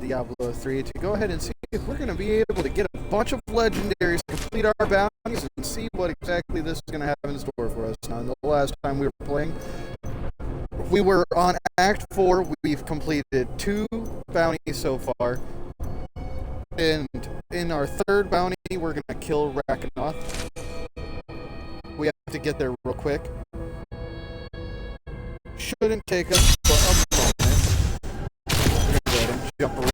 Diablo 3 to go ahead and see if we're going to be able to get a bunch of legendaries to complete our bounties and see what exactly this is going to have in store for us. Now, the last time we were playing, we were on Act 4. We've completed 2 bounties so far. And in our 3rd bounty, we're going to kill Rakanoth. We have to get there real quick. Shouldn't take us a moment. We're going to go ahead and jump around,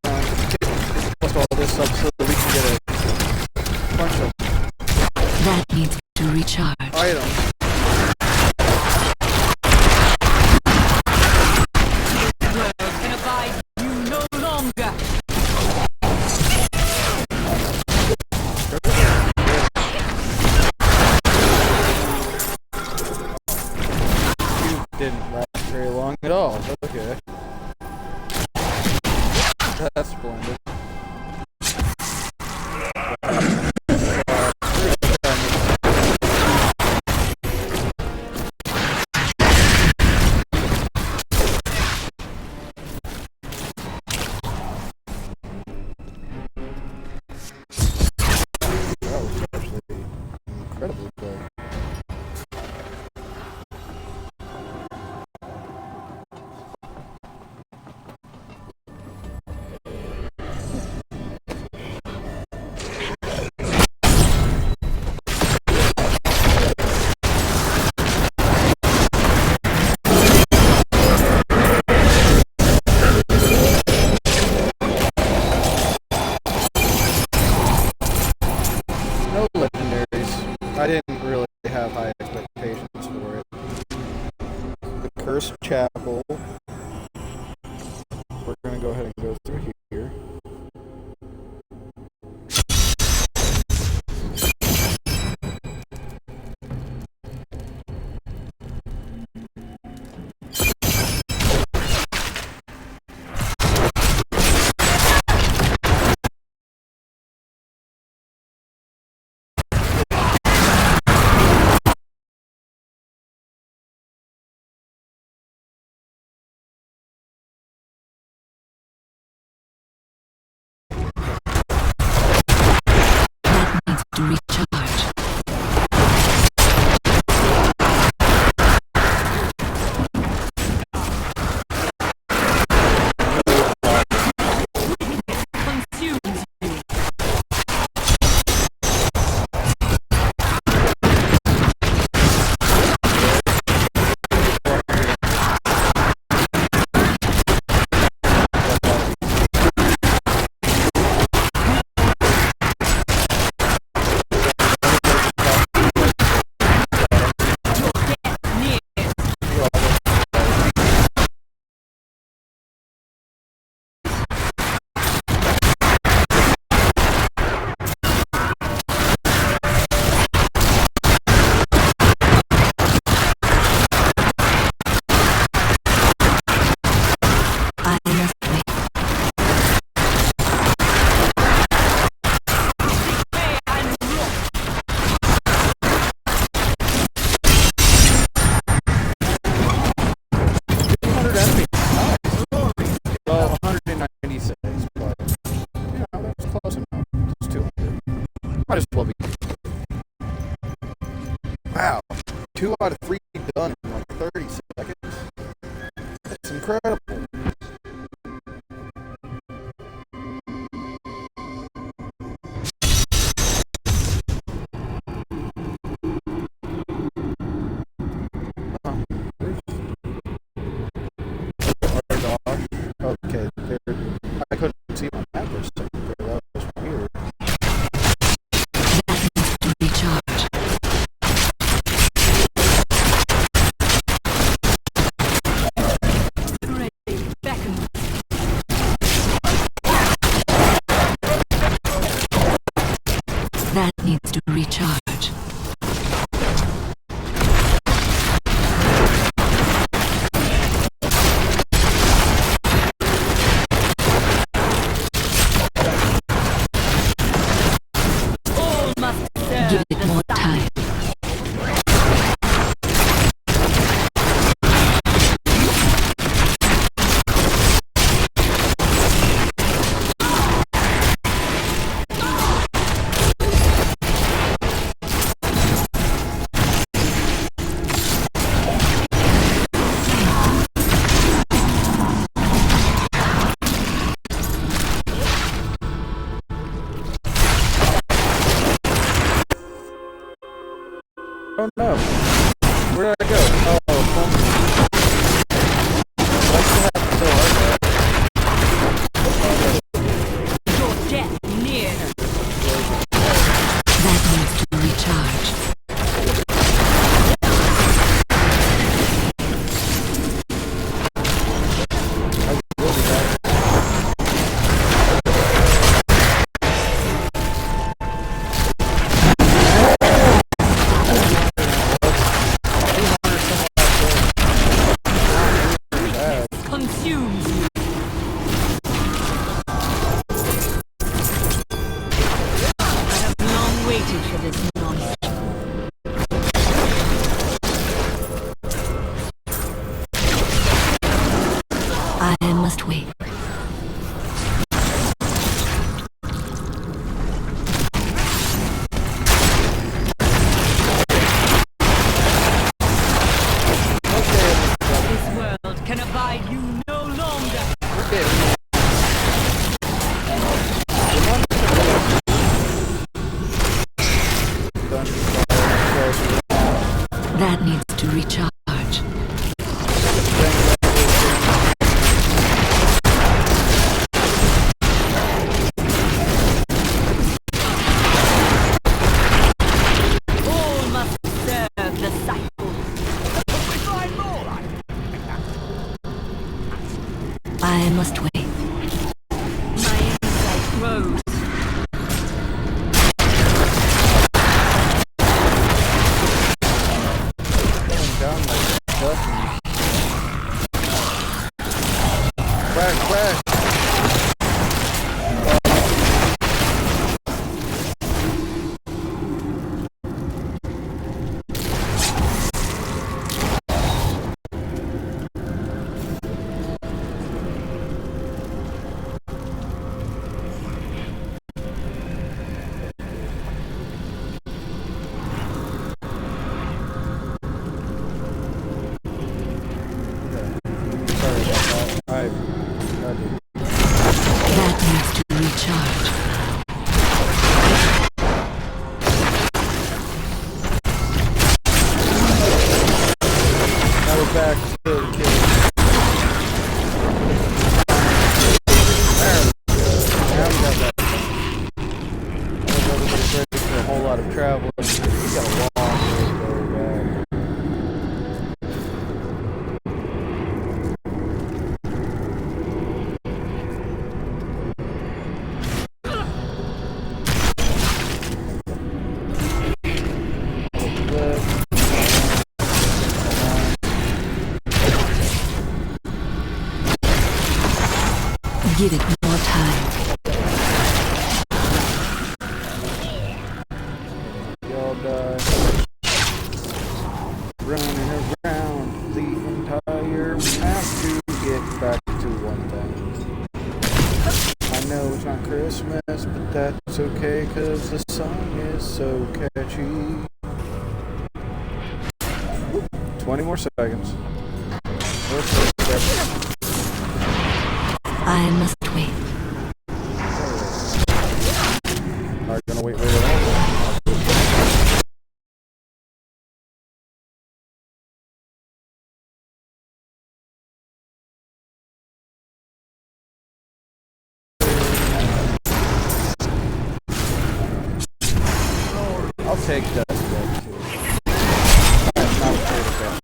bust all this up so that we can get a bunch of that needs to recharge items. Didn't last very long at all. Okay. That's splendid. That was actually incredibly good. No legendaries. I didn't really have high expectations for it. The Cursed Chapel. We're going to go ahead and go through here. to recharge. Might as well be. Wow. 2 out of 3 done in like 30 seconds. That's incredible. Okay, I couldn't see my map for a second there. That was weird. That needs to recharge. Give it more time. don't know. Where did I go? Oh, I still have to fill Your death near. That needs to recharge. I must wait. This world can abide you no longer. That needs to recharge. All must serve the cycle. I must wait. My insight grows. down like buttons. Crash, crash. That needs to recharge. Now we're back to the kill. There we go. Now we got that. Everybody's ready for a whole lot of traveling. We got a long way to go back. Give it more time. Y'all die. Running around the entire map to get back to one thing. I know it's not Christmas, but that's okay, cause the song is so catchy. 20 more seconds. I must wait. Are you gonna wait very long? I'll take that too. I'm not afraid of that.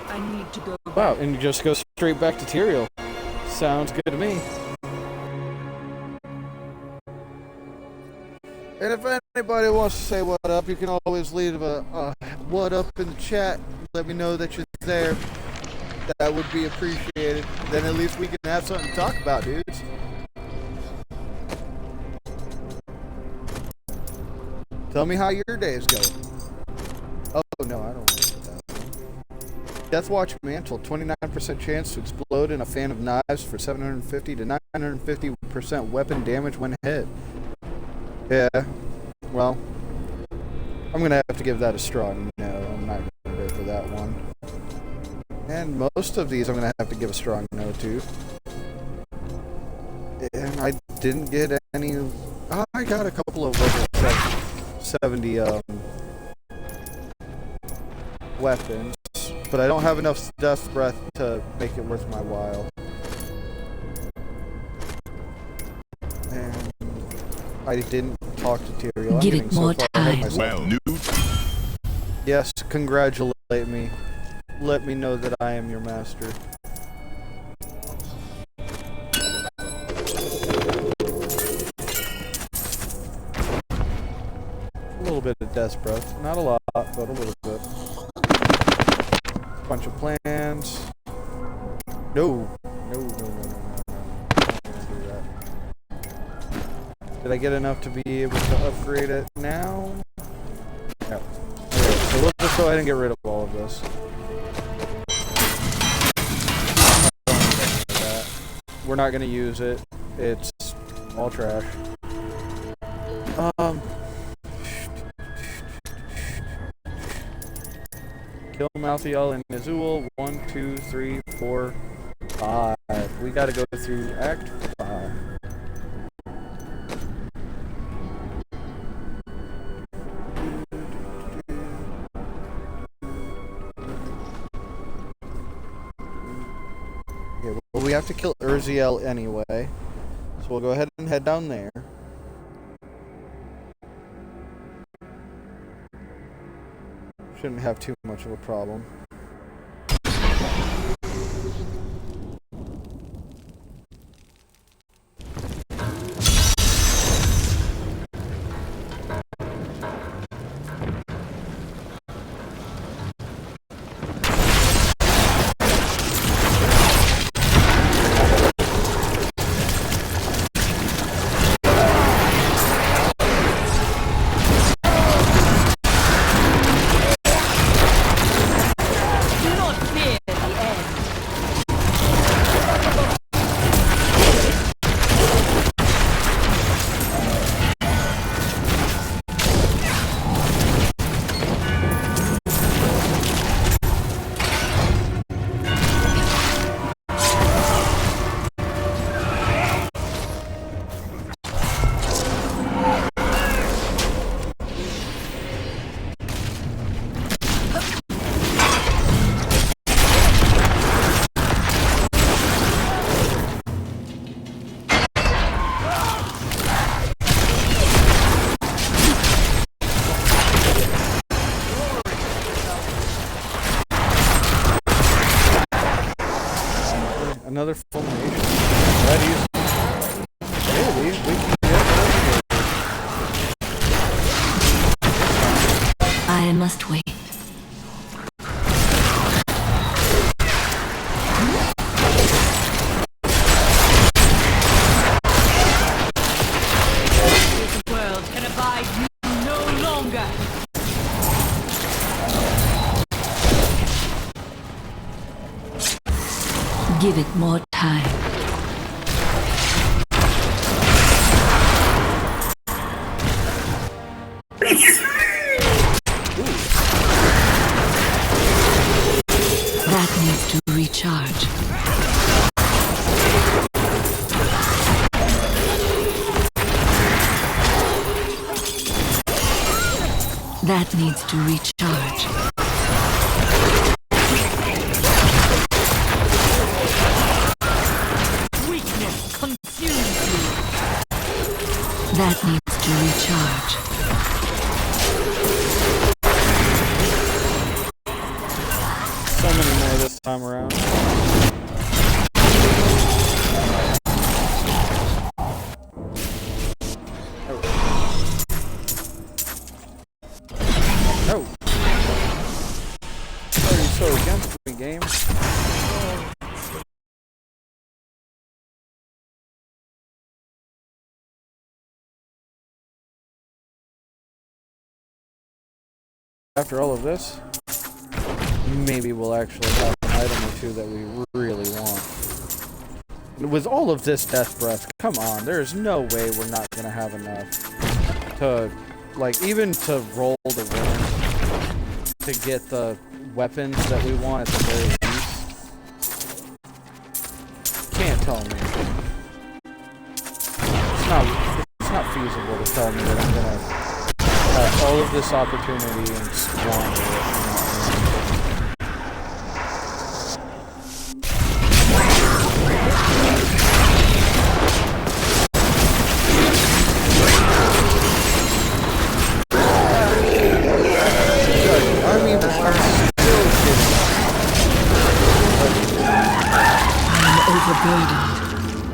I need to go. Wow, and you just go straight back to Tyrael. Sounds good to me. And if anybody wants to say what up, you can always leave a what up in the chat. Let me know that you're there. That would be appreciated. Then at least we can have something to talk about, dudes. Tell me how your day is going. Oh, no, I don't want to do that. Deathwatch Mantle, 29% chance to explode in a fan of knives for 750 to 950% weapon damage when hit. Yeah, well, I'm going to have to give that a strong no. I'm not going to go for that one. And most of these I'm going to have to give a strong no to. And I didn't get any... I got a couple of level 70 weapons, but I don't have enough Death Breath to make it worth my while. And I didn't talk to Tyrael. Give it more time. Well, new. Yes, congratulate me. Let me know that I am your master. A little bit of Death Breath. Not a lot, but a little bit. Bunch of plans. No. I'm not gonna do that. Did I get enough to be able to upgrade it now? Yeah. Okay, so we'll just go ahead and get rid of all of this. We're not gonna use it. It's all trash. Kill Malthael and Azul. 1, 2, 3, 4, 5. We gotta go through Act 5. Okay, well, we have to kill Urziel anyway. So we'll go ahead and head down there. Shouldn't have too much of a problem. Another fulmination. That is. Hey, we can get I must wait. This world can abide you no longer. Give it more time. That needs to recharge. That needs to recharge. Weakness consumes you. That needs to recharge. so many more this time around. No. Why are you so against me, game? After all of this. maybe we'll actually have an item or two that we really want. With all of this Death Breath, come on, there's no way we're not going to have enough to, like, even to roll the win to get the weapons that we want at the very least. Can't tell me. It's not feasible to tell me that I'm going to have all of this opportunity and squander it.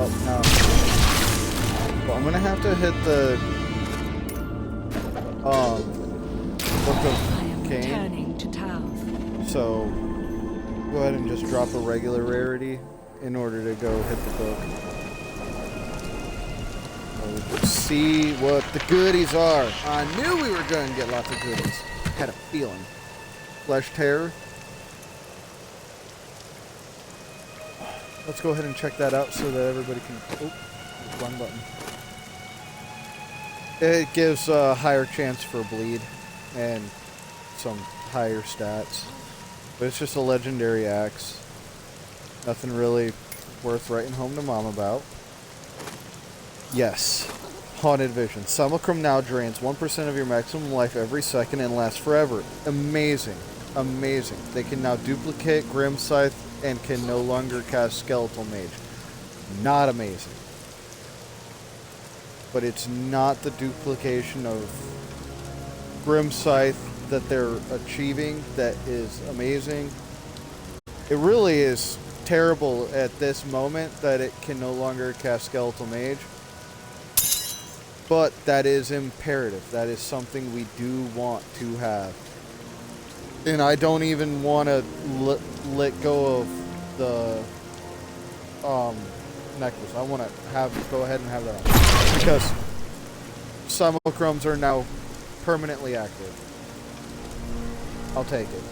Oh, no. Well, I'm gonna have to hit the Book of Cain. Returning to town. So go ahead and just drop a regular rarity in order to go hit the book. Let's see what the goodies are. I knew we were going to get lots of goodies. Had a feeling. Flesh Terror. Let's go ahead and check that out so that everybody can... Oh, wrong button. It gives a higher chance for bleed and some higher stats. But it's just a legendary axe. Nothing really worth writing home to mom about. Yes. Haunted Vision. Simulacrum now drains 1% of your maximum life every second and lasts forever. Amazing. Amazing. They can now duplicate Grim Scythe and can no longer cast Skeletal Mage. Not amazing. But it's not the duplication of Grim Scythe that they're achieving that is amazing. It really is terrible at this moment that it can no longer cast Skeletal Mage. But that is imperative. That is something we do want to have. And I don't even want to let go of the necklace. I want to go ahead and have that on. Because Simulacrums are now permanently active. I'll take it.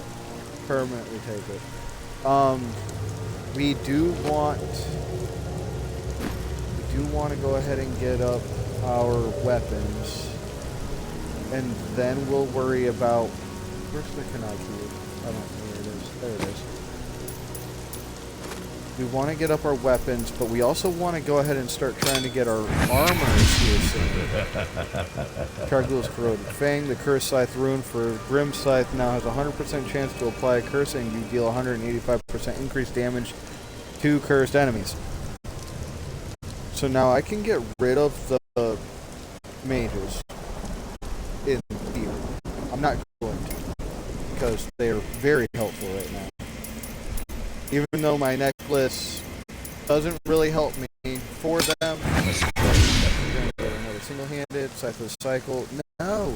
Permanently take it. We do want to go ahead and get up our weapons. And then we'll worry about... Where's the Kanaki? I don't know where it is. There it is. We want to get up our weapons, but we also want to go ahead and start trying to get our armor here soon. Cargill's Corroded Fang. The Curse Scythe rune for Grim Scythe now has a 100% chance to apply a curse, and you deal 185% increased damage to cursed enemies. So now I can get rid of the mages in here. I'm not going to, because they are very helpful right now. Even though my necklace doesn't really help me for them. I'm going to get another single-handed, Scythe of the Cycle. No.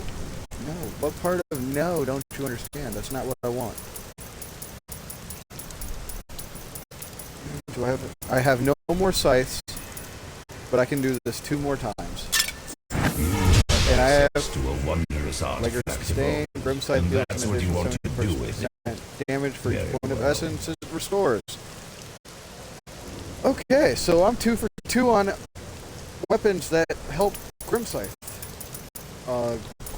No. What part of no don't you understand? That's not what I want. Do I have... I have no more scythes, but I can do this 2 more times. And I have Legger's Sustain, Grim Scythe deals an additional 70% damage for each point of essence it restores. Okay, so I'm 2 for 2 on weapons that help Grim Scythe.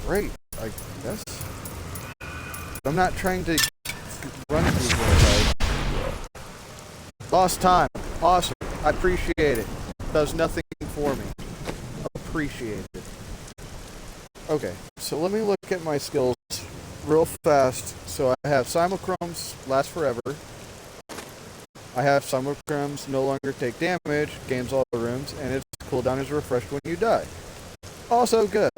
Great, I guess. I'm not trying to run through this. Lost time. Awesome. I appreciate it. Does nothing for me. Appreciate it. Okay, so let me look at my skills real fast. So I have Simulacrums, last forever. I have Simulacrums, no longer take damage, gains all the rooms, and its cooldown is refreshed when you die. Also good.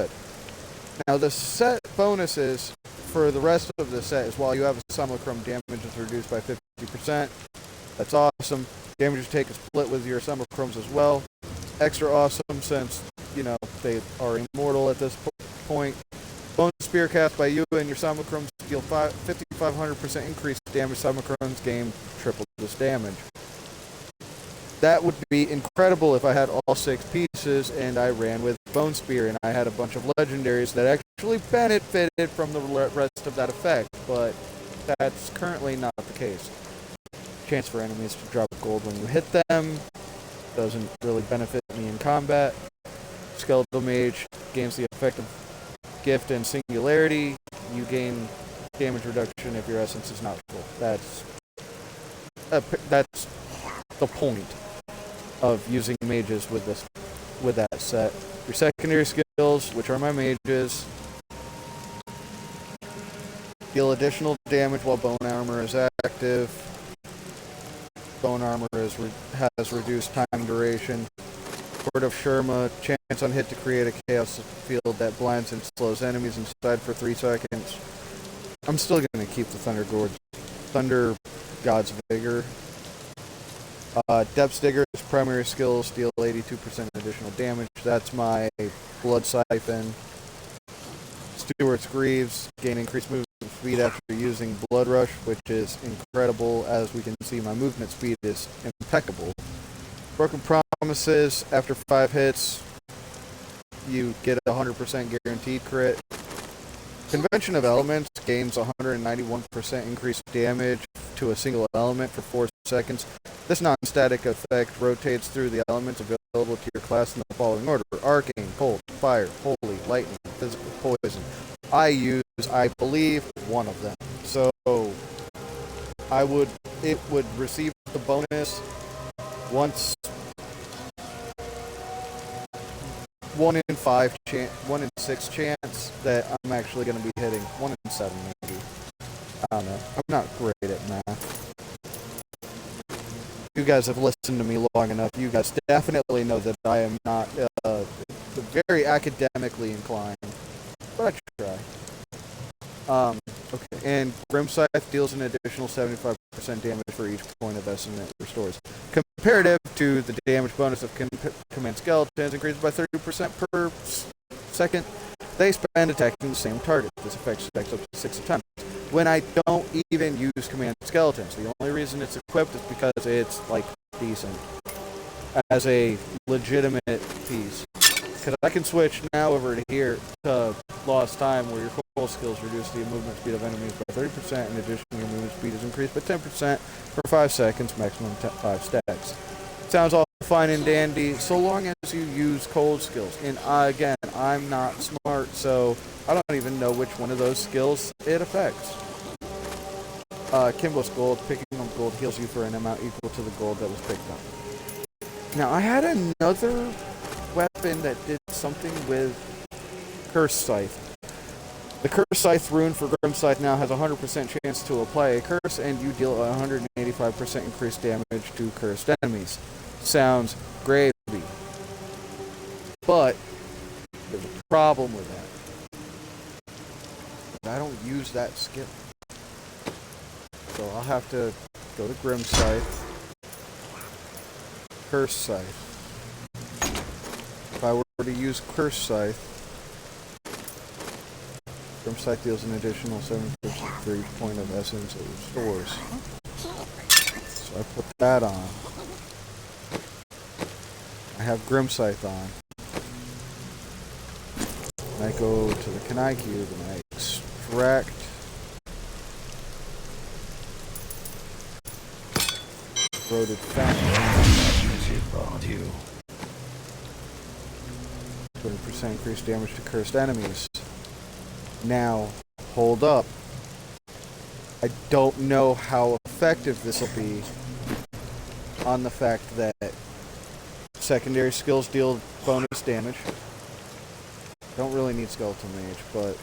Now the set bonuses for the rest of the set is while you have a Simulacrum, damage is reduced by 50%. That's awesome. Damage you take is split with your Simulacrums as well. Extra awesome since, you know, they are immortal at this point. Bone Spear cast by you and your Simulacrums deal 5,500% increased damage. Simulacrums gain triple this damage. That would be incredible if I had all 6 pieces and I ran with Bone Spear and I had a bunch of legendaries that actually benefited from the rest of that effect, but That's currently not the case. Chance for enemies to drop gold when you hit them doesn't really benefit me in combat. Skeletal Mage gains the effect of Gift and Singularity. You gain damage reduction if your essence is not full. That's the point of using mages with that set. Your secondary skills, which are my mages, deal additional damage while bone armor is active. Bone armor has reduced time duration. Sword of Shurma, chance on hit to create a chaos field that blinds and slows enemies inside for 3 seconds. I'm still going to keep the Thunder God's Vigor. Depth Digger's primary skills deal 82% additional damage. That's my Blood Siphon. Stewart's Greaves gain increased movement speed after using Blood Rush, which is incredible. As we can see, my movement speed is impeccable. Broken Promises, after 5 hits, you get a 100% guaranteed crit. Convention of Elements gains 191% increased damage to a single element for 4 seconds. This non-static effect rotates through the elements available to your class in the following order: Arcane, Cold, Fire, Holy, Lightning, Physical, Poison. I believe, one of them. So, it would receive the bonus once 1 in 6 chance that I'm actually going to be hitting. 1 in 7 maybe. I don't know. I'm not great at math. You guys have listened to me long enough. You guys definitely know that I am not very academically inclined, but I try. Okay, and Grim Scythe deals an additional 75% damage for each point of essence it restores. Comparative to the damage bonus of Command Skeletons, increased by 30% per second. They spend attacking the same target. This effect stacks up to 6 times. When I don't even use Command Skeletons, the only reason it's equipped is because it's, like, decent. As a legitimate piece. Because I can switch now over to here to Lost Time, where your full skills reduce the movement speed of enemies by 30%. In addition, your movement speed is increased by 10% for 5 seconds, maximum 5 stacks. Sounds all fine and dandy, so long as you use cold skills. And again, I'm not smart, so I don't even know which one of those skills it affects. Kimbo's Gold, picking up gold heals you for an amount equal to the gold that was picked up. Now, I had another weapon that did something with Curse Scythe. The Curse Scythe rune for Grim Scythe now has a 100% chance to apply a curse, and you deal 185% increased damage to cursed enemies. Sounds gravy. But there's a problem with that. I don't use that skill. So I'll have to go to Grim Scythe. Curse Scythe. If I were to use Curse Scythe, Grim Scythe deals an additional 7% for each point of essence it restores. So I put that on. I have Grim Scythe on. And I go to the Kanai Cube and I extract Corroded Fang. 20% increased damage to cursed enemies. Now, hold up. I don't know how effective this will be on the fact that secondary skills deal bonus damage. Don't really need Skeletal Mage, but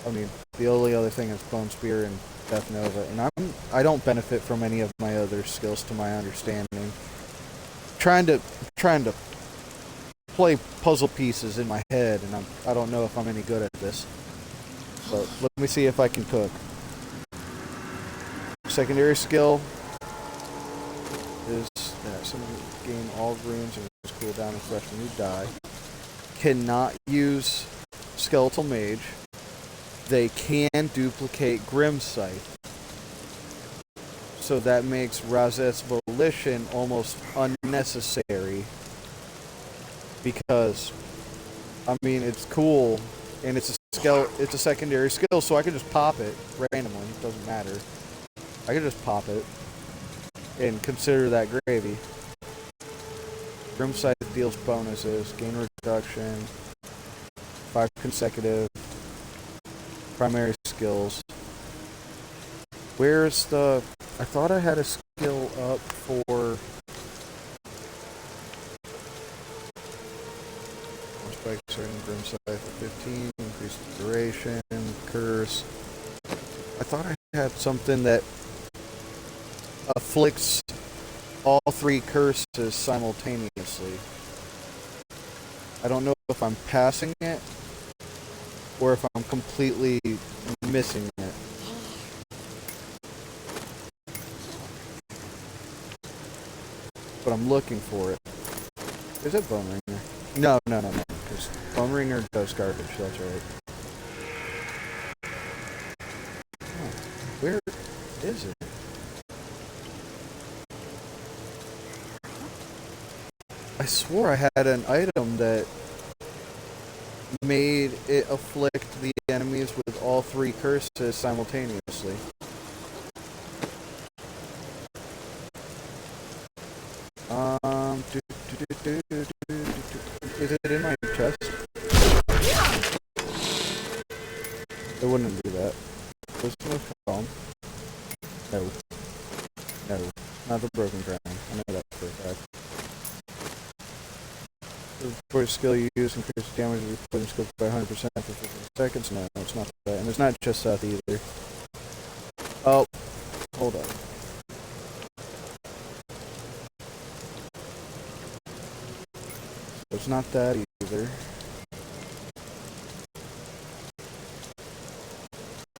I mean, the only other thing is Bone Spear and Death Nova, and I don't benefit from any of my other skills to my understanding. Trying to play puzzle pieces in my head, and I don't know if I'm any good at this. But let me see if I can cook. Secondary skill is that someone gain all runes and cool down and fresh when you die. Cannot use Skeletal Mage. They can duplicate Grim Scythe. So that makes Razet's Volition almost unnecessary. Because, I mean, it's cool, and it's a secondary skill, so I can just pop it randomly. It doesn't matter. I could just pop it and consider that gravy. Room size deals bonuses, gain reduction, 5 consecutive, primary skills. Where's the... I thought I had a skill up for... Spike certain room size for 15, increase the duration, curse. I thought I had something that afflicts all 3 curses simultaneously. I don't know if I'm passing it or if I'm completely missing it. But I'm looking for it. Is it Bone Ringer? No. Because Bone Ringer does garbage, that's right. Oh, where is it? I swore I had an item that made it afflict the enemies with all 3 curses simultaneously. Is it in my chest? It wouldn't do that. There's no phone. No. Not the broken ground. I know that for a fact. For a skill you use, increase damage of your putting skill by 100% for 15 seconds. No, it's not that. And it's not just that either. Oh, hold up. It's not that either.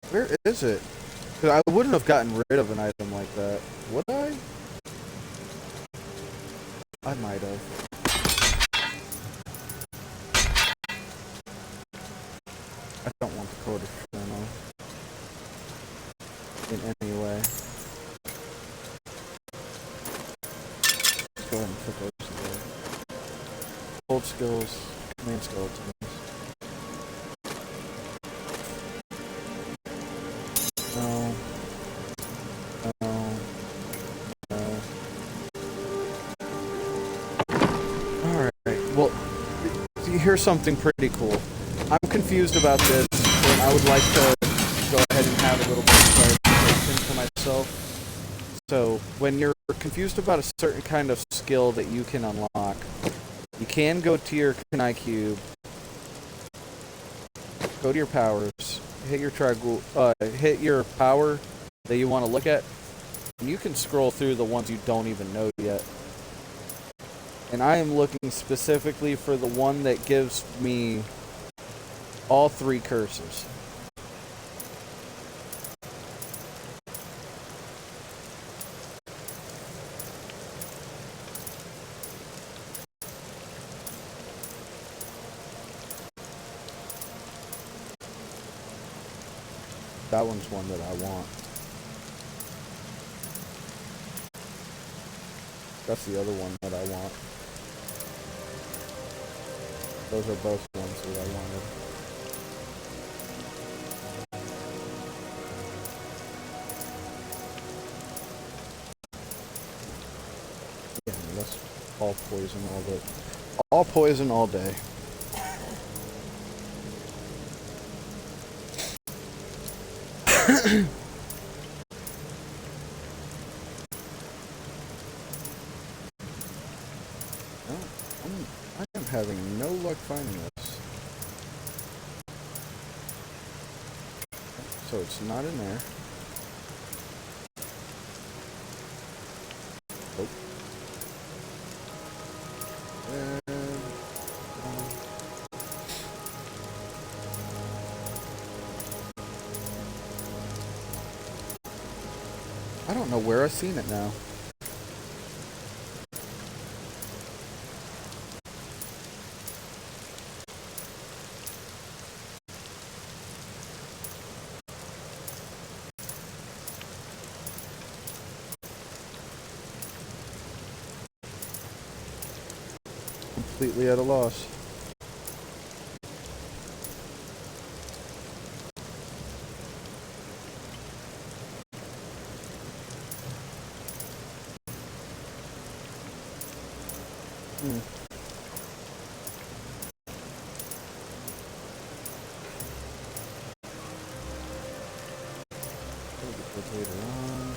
Where is it? 'Cause I wouldn't have gotten rid of an item like that. Would I? I might have. I don't want the code external in any way. Let's go ahead and put those away. Hold skills, command skeletons. No. Alright, well, here's something pretty cool. I'm confused about this, and I would like to go ahead and have a little bit of clarification for myself. So, when you're confused about a certain kind of skill that you can unlock, you can go to your Kunai Cube, go to your powers, hit your power that you want to look at, and you can scroll through the ones you don't even know yet. And I am looking specifically for the one that gives me all 3 curses. That one's one that I want. That's the other one that I want. Those are both ones that I wanted. Yeah, that's all poison all day. All poison all day. I am having no luck finding this. So it's not in there. Nope. I don't know where I've seen it now. Completely at a loss. Later on.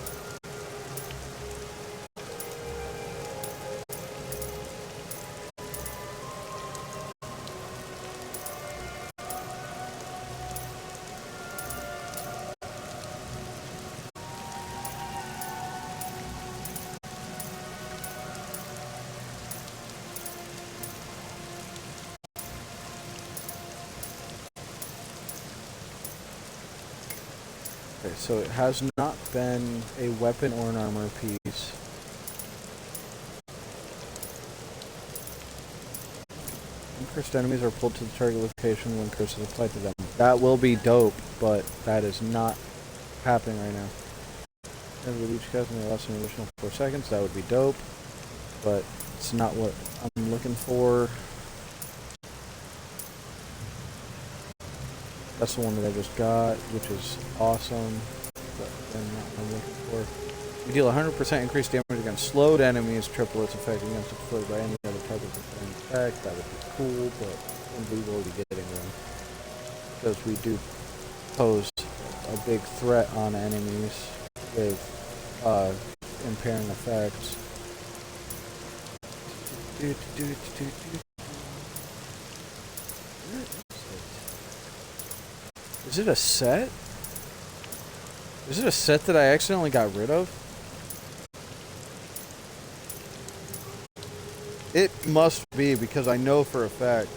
Okay, so it has not been a weapon or an armor piece. Cursed enemies are pulled to the target location when curse is applied to them. That will be dope, but that is not happening right now. And with each cast may last an additional 4 seconds. That would be dope, but it's not what I'm looking for. That's the one that I just got, which is awesome, but then not what I'm looking for. You deal 100% increased damage against slowed enemies, triple its effect against deployed by any other type of attack. That would be cool, but we will be getting one. Because we do pose a big threat on enemies with impairing effects. Is it a set? Is it a set that I accidentally got rid of? It must be, because I know for a fact.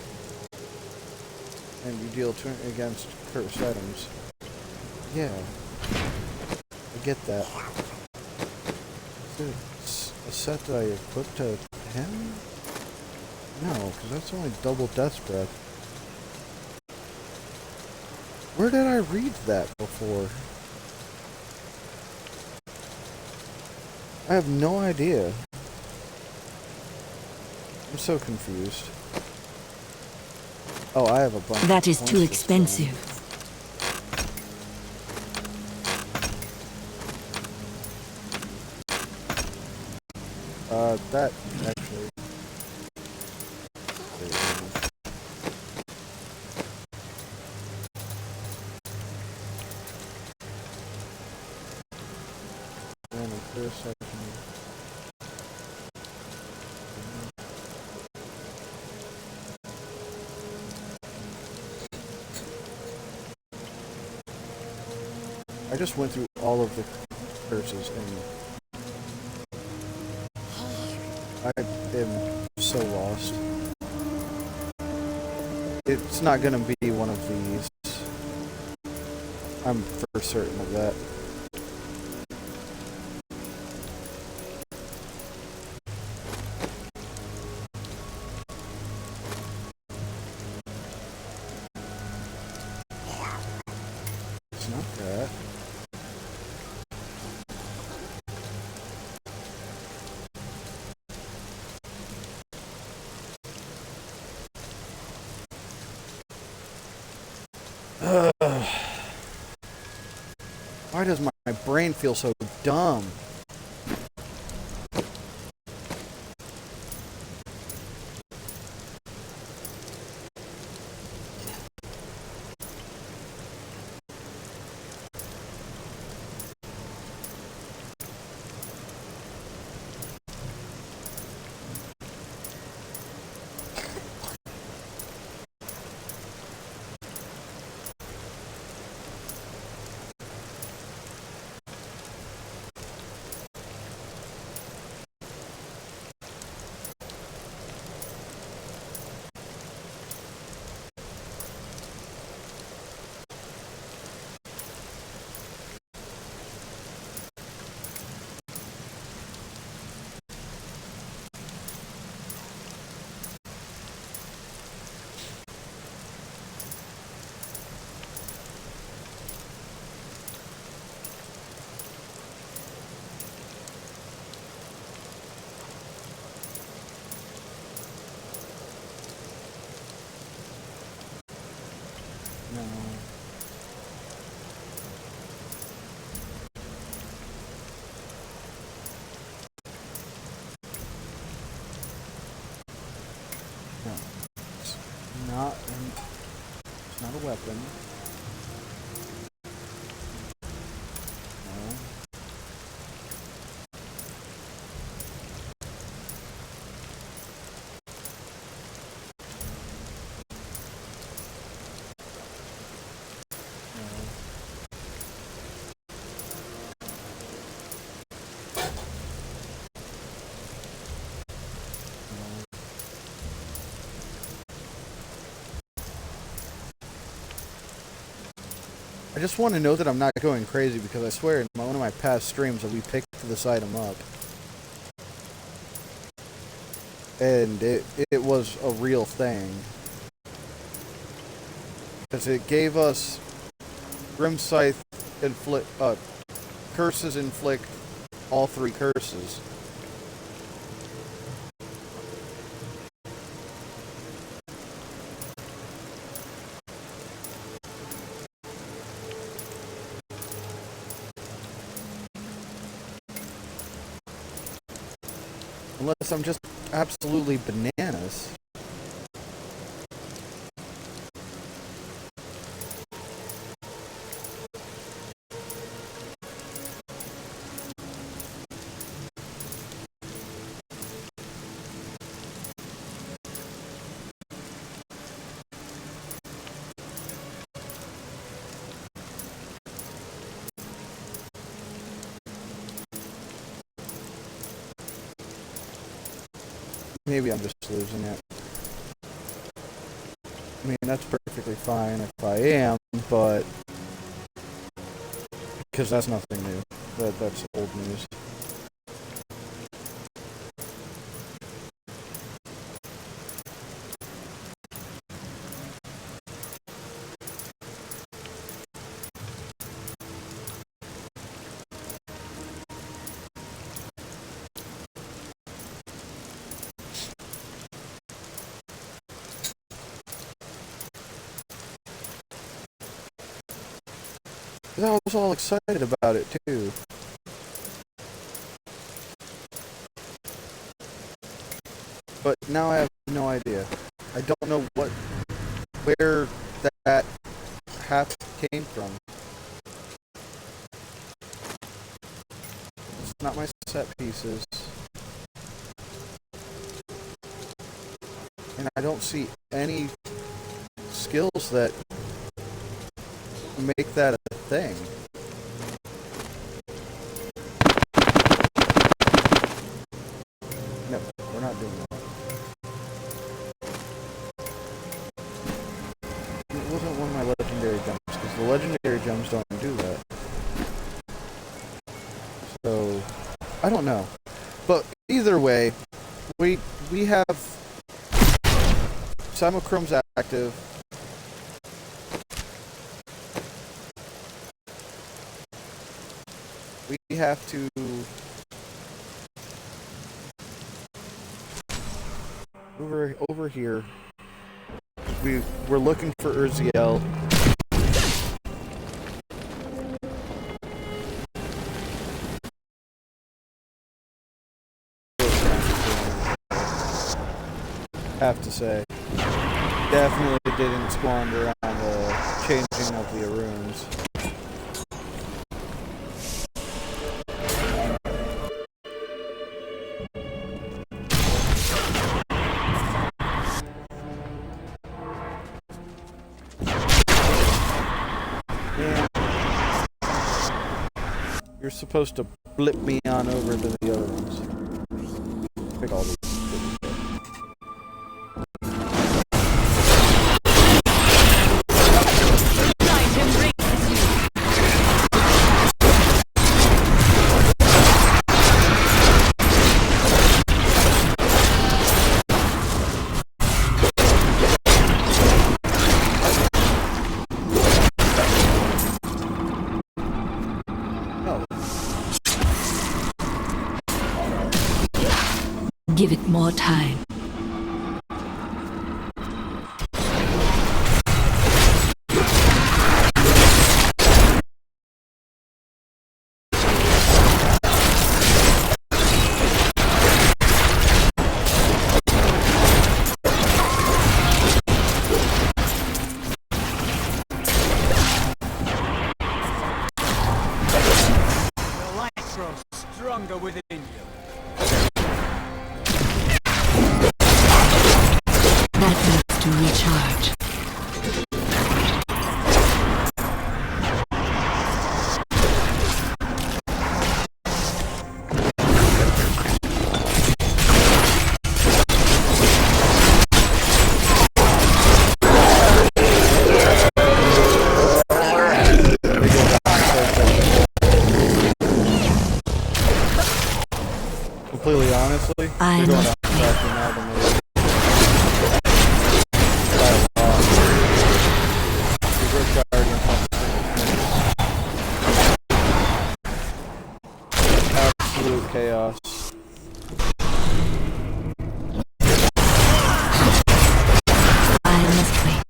And you deal 2 against cursed items. Yeah. I get that. Is it a set that I equipped to him? No, because that's only double Death's Breath. Where did I read that before? I have no idea. I'm so confused. Oh, I have a bunch. That is too expensive. That actually. I just went through all of the curses and I am so lost. It's not gonna be one of these. I'm for certain of that. It's not that. Why does my brain feel so dumb? No, it's not a weapon. No. I just want to know that I'm not going crazy, because I swear in one of my past streams that we picked this item up. And it was a real thing. Because it gave us Grim Scythe curses inflict all 3 curses. Unless I'm just absolutely bananas. Maybe I'm just losing it. I mean, that's perfectly fine if I am, but... because that's nothing new. That's old news. I was all excited about it, too. But now I have no idea. I don't know where that half came from. It's not my set pieces. And I don't see any skills that make that a thing. No, we're not doing that. It wasn't one of my legendary gems, because the legendary gems don't do that. So, I don't know. But either way, we have Simulchrome's active. We have to over here. We're looking for Urziel. Have to say, definitely didn't squander on the changing of the runes. You're supposed to blip me on over to the other ones. Pick all these. Give it more time. grow stronger within you. That needs to recharge. Completely honestly, I you're going must out faster now than me. By a lot. Your Rift Guardian pumps absolute chaos. I must wait.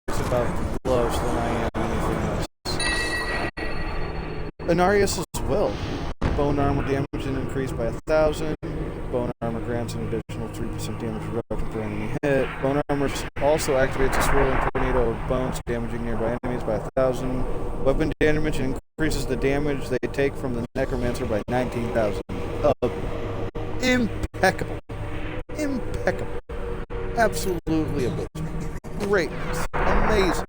It's about close than I am anything else. Anarius as well. Bone armor damage increased by 1,000. Bone armor grants an additional 3% damage reduction per enemy hit. Bone armor also activates a swirling tornado of bones, damaging nearby enemies by 1,000. Weapon damage increases the damage they take from the necromancer by 19,000. Impeccable. Impeccable. Absolutely abysmal. Greatness. Amazing.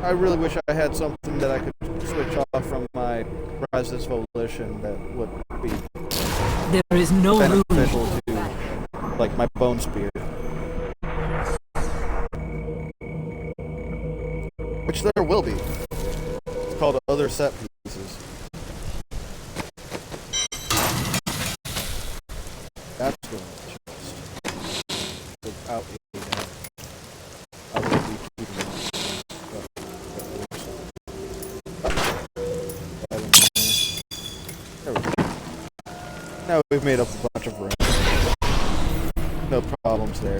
I really wish I had something that I could switch off from my Rise's Volition that would be There is no room. beneficial to, like, my Bone Spear. Which there will be. It's called Other Set Pieces. That's going to chest. Without a doubt. I will be keeping that. There we go. Now we've made up a bunch of room. No problems there.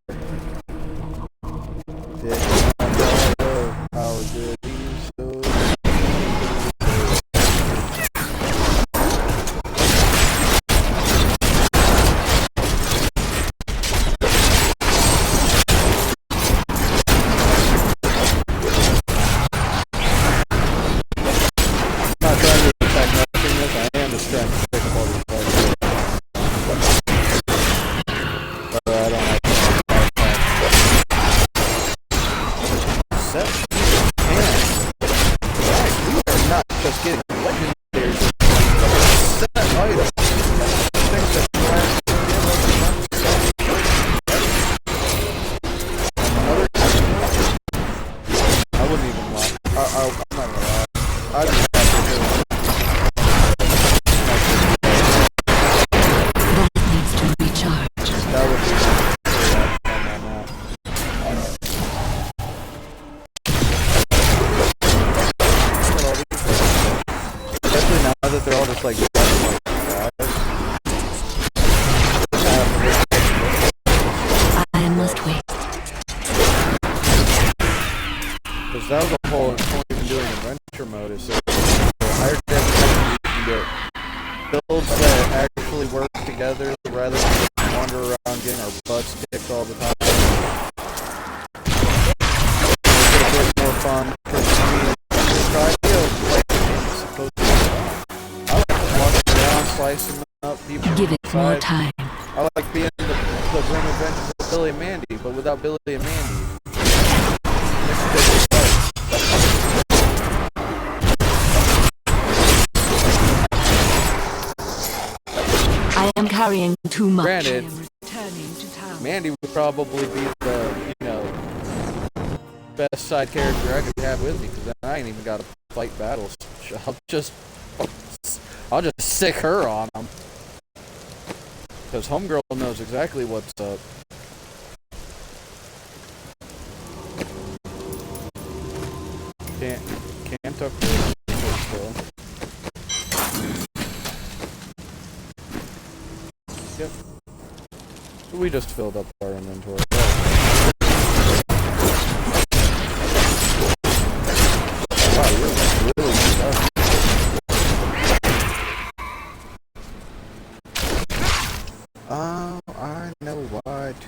How good he's so. Not trying to attack nothingness, I am just trying to pick up all these parts. I don't have set. And we are not just getting legendaries. Set items. Things that last another. I wouldn't even lie. I'm not gonna lie. I'd be happy to do it. That needs to recharge. That would be nice. Especially now that they're all just like I must wait. because that was the whole point of doing adventure mode is so higher density you can get builds that actually work together rather than just wander around getting our butts kicked all the time. It's a bit more fun because I mean, try to like it's supposed to be. I like walking around, slicing up people. Give it more inside. time. I like being the Grim Adventures of Billy and Mandy, but without Billy and Mandy. I am carrying too much. Granted, Returning to town. Mandy would probably be the, best side character I could have with me, because I ain't even got to fight battles. I'll just sick her on them. Because Homegirl knows exactly what's up. Can't tuck her still. Yep. So we just filled up our inventory. Wow, you're really stuck.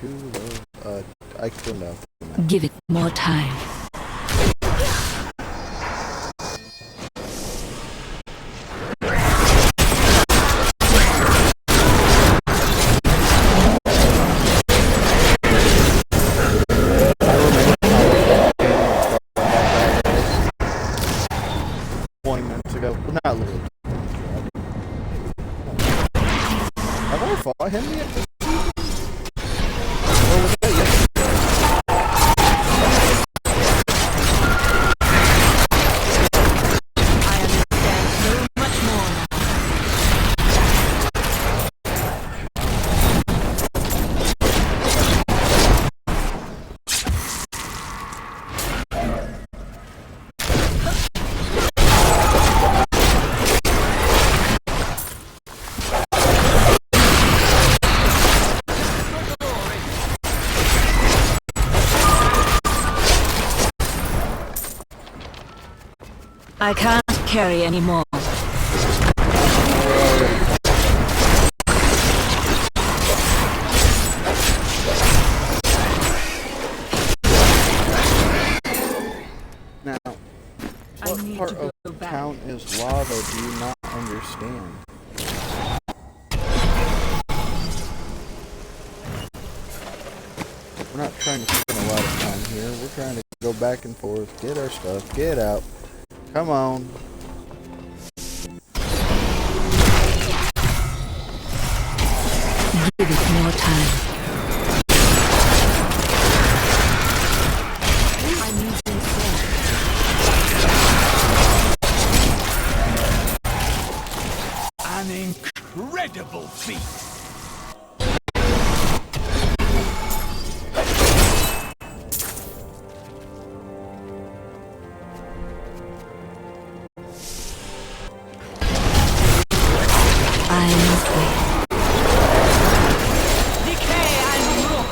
too low. I killed out. Give it more time. Ago. Well, not literally. Have I fought him yet this season? Or was that yesterday? I understand so much more now. I can't carry anymore. Now, what need part to of go back. town is lava do you not understand? We're not trying to spend a lot of time here. We're trying to go back and forth, get our stuff, get out. Come on. Give it more time. I'm losing strength. An incredible feat. I must wait. Decay and rot.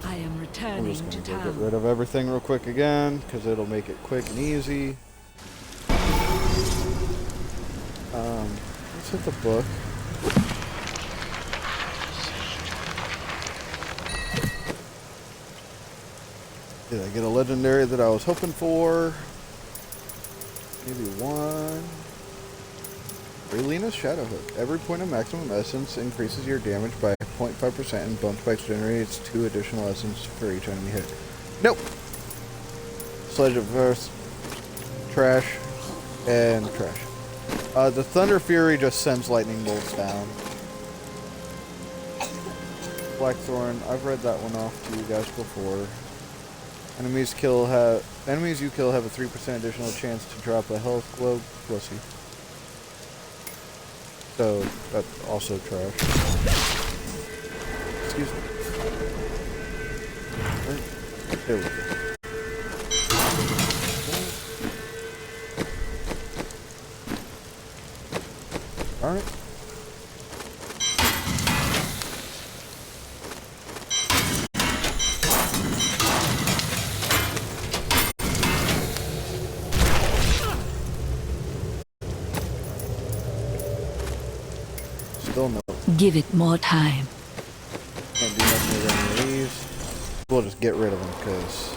I am I'm returning just to gonna go get town. rid of everything real quick again, because it'll make it quick and easy. Let's hit the book. Did I get a legendary that I was hoping for? Maybe one. Relina's Shadow Hook. Every point of maximum essence increases your damage by 0.5% and bone spikes generates 2 additional essence for each enemy hit. Nope. Sledge of Verse. Trash. And trash. The Thunder Fury just sends lightning bolts down. Blackthorn, I've read that one off to you guys before. Enemies you kill have a 3% additional chance to drop a health globe. Pussy. So that's also trash. Excuse me. Right. There we go. Alright. Still no. Give it more time. Can't do nothing with any of these. We'll just get rid of them because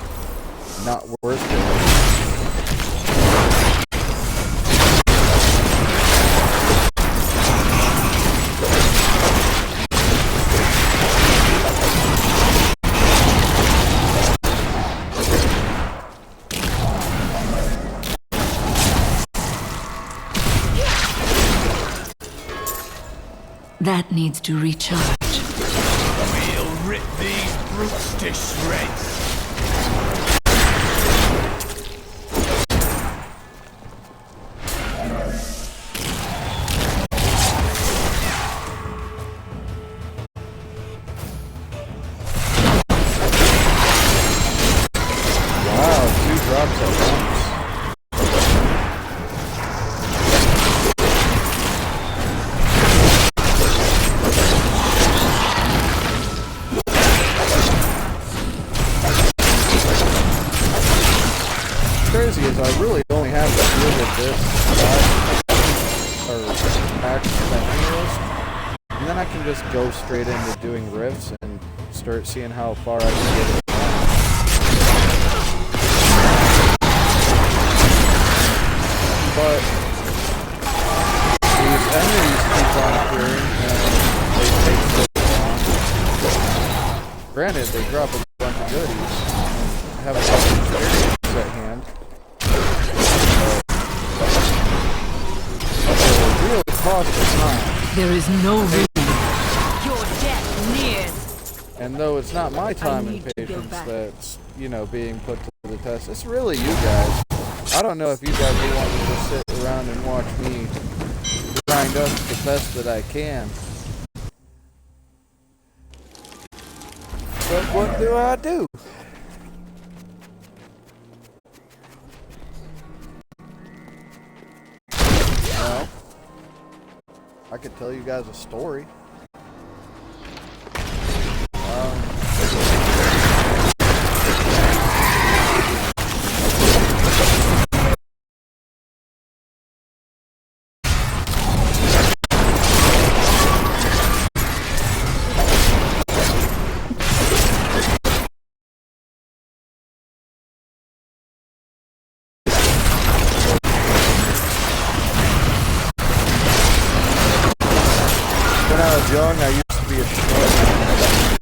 not worth it. That needs to recharge. We'll rip these brutes to shreds. Wow, 2 drops at once. crazy is I really only have to deal with this or action list, and then I can just go straight into doing rifts and start seeing how far I can get it. But these enemies keep on appearing and they take so long. Granted, they drop a bunch of goodies and have a couple of experiences at hand. But they really cost us time. There is no reason. Your death nears. And though it's not my time and need to go patience back. that's, you know, being put to the test, it's really you guys. I don't know if you guys will want to just sit around and watch me grind up the best that I can. But what do I do? Well, I could tell you guys a story. When I was young, I used to be a schmuck.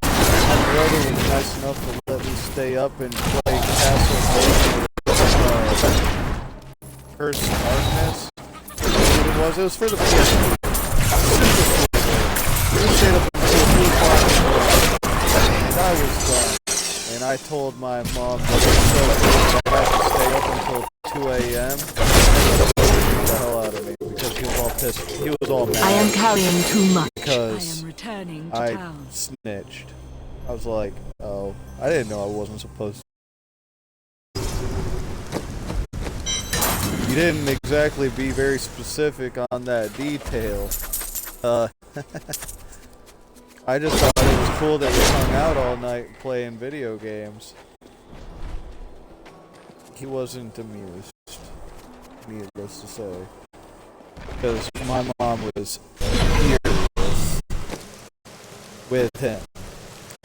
My brother was nice enough to let me stay up and play Castlevania Curse of Darkness. It was for the PS2. We stayed up until 2 o'clock in the morning, and I was done. And I told my mom that it was so good that I had to stay up until 2 a.m. the hell out of me because he was all pissed. He was all mad. I am carrying too much. I Because am returning to I town. snitched. I was like, oh, I didn't know I wasn't supposed to. You didn't exactly be very specific on that detail. I just thought it was cool that we hung out all night playing video games. He wasn't amused, needless to say. Because my mom was furious with him.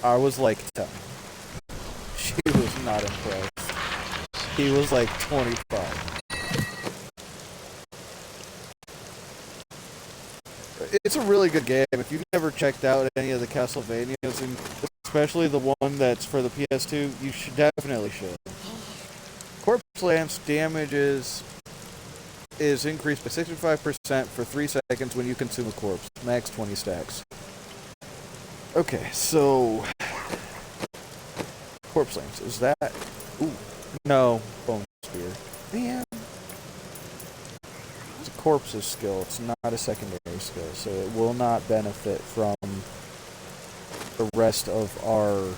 I was like 10. She was not impressed. He was like 25. It's a really good game. If you've never checked out any of the Castlevanias, and especially the one that's for the PS2, you should definitely should. Corpse Lance damage is increased by 65% for 3 seconds when you consume a corpse. Max 20 stacks. Okay, so Corpse Lance, is that? Ooh, no, Bone Spear. Man, it's a corpse's skill. It's not a secondary skill, so it will not benefit from the rest of our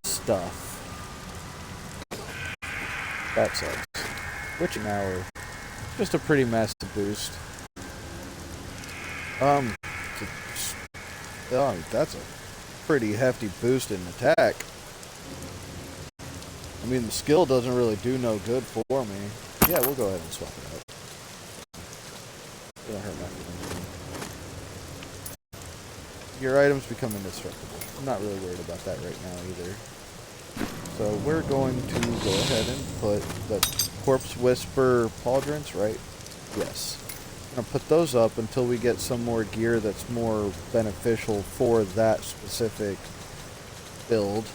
stuff. That sucks. Witching Hour, just a pretty massive boost. That's a pretty hefty boost in attack. I mean, the skill doesn't really do no good for me. Yeah, we'll go ahead and swap it out. It'll hurt my feelings. Your items become indestructible. I'm not really worried about that right now either. So we're going to go ahead and put the Corpse Whisper pauldrons, right? Yes. I'm going to put those up until we get some more gear that's more beneficial for that specific build.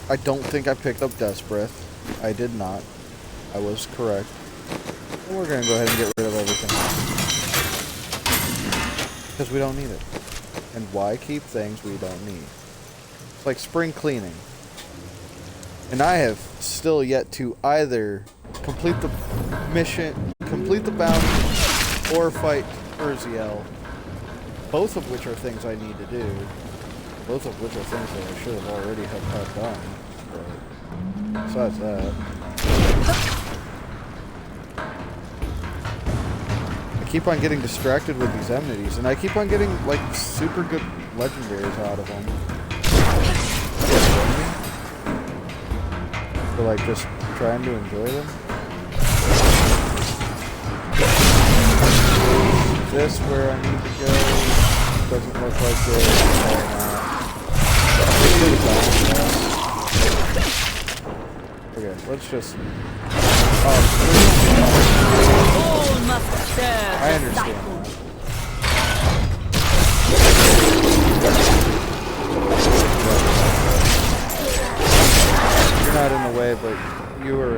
I don't think I picked up Death's Breath. I did not. I was correct. And we're going to go ahead and get rid of everything. Because we don't need it. And why keep things we don't need? It's like spring cleaning. And I have still yet to either complete the mission, complete the bounty, or fight Urziel. Both of which are things I need to do. Both of which are things that I should have already had done. But besides that, I keep on getting distracted with these enmities, and I keep on getting like super good legendaries out of them. for like just trying to enjoy them. Is this where I need to go? Doesn't look like it. Okay, let's just. All must serve I the understand. cycle. You're not in the way, but you were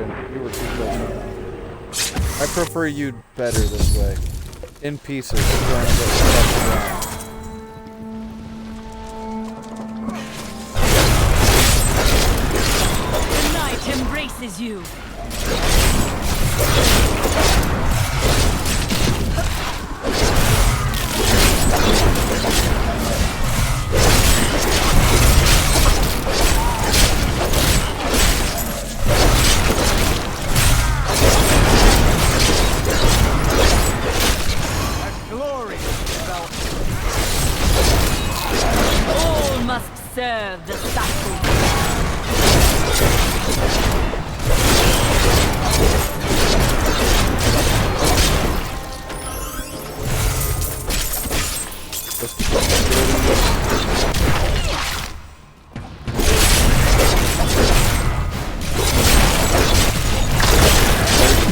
too close. I prefer you better this way. In pieces, trying to get stuff around. The night embraces you. All must serve the cycle.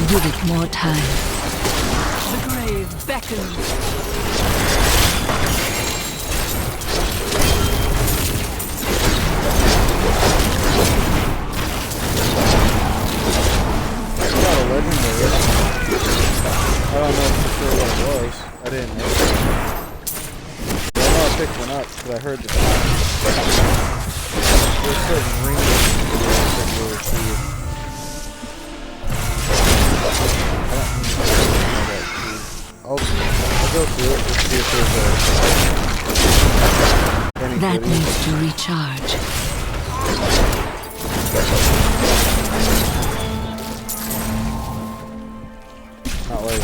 Give it more time. The grave beckons. Legendary. I don't know for sure what it was. I didn't know. I know I picked one up because I heard the sound. There's certain rings that you receive. I'll go through it to see if there's any That goodies. needs to recharge. Not like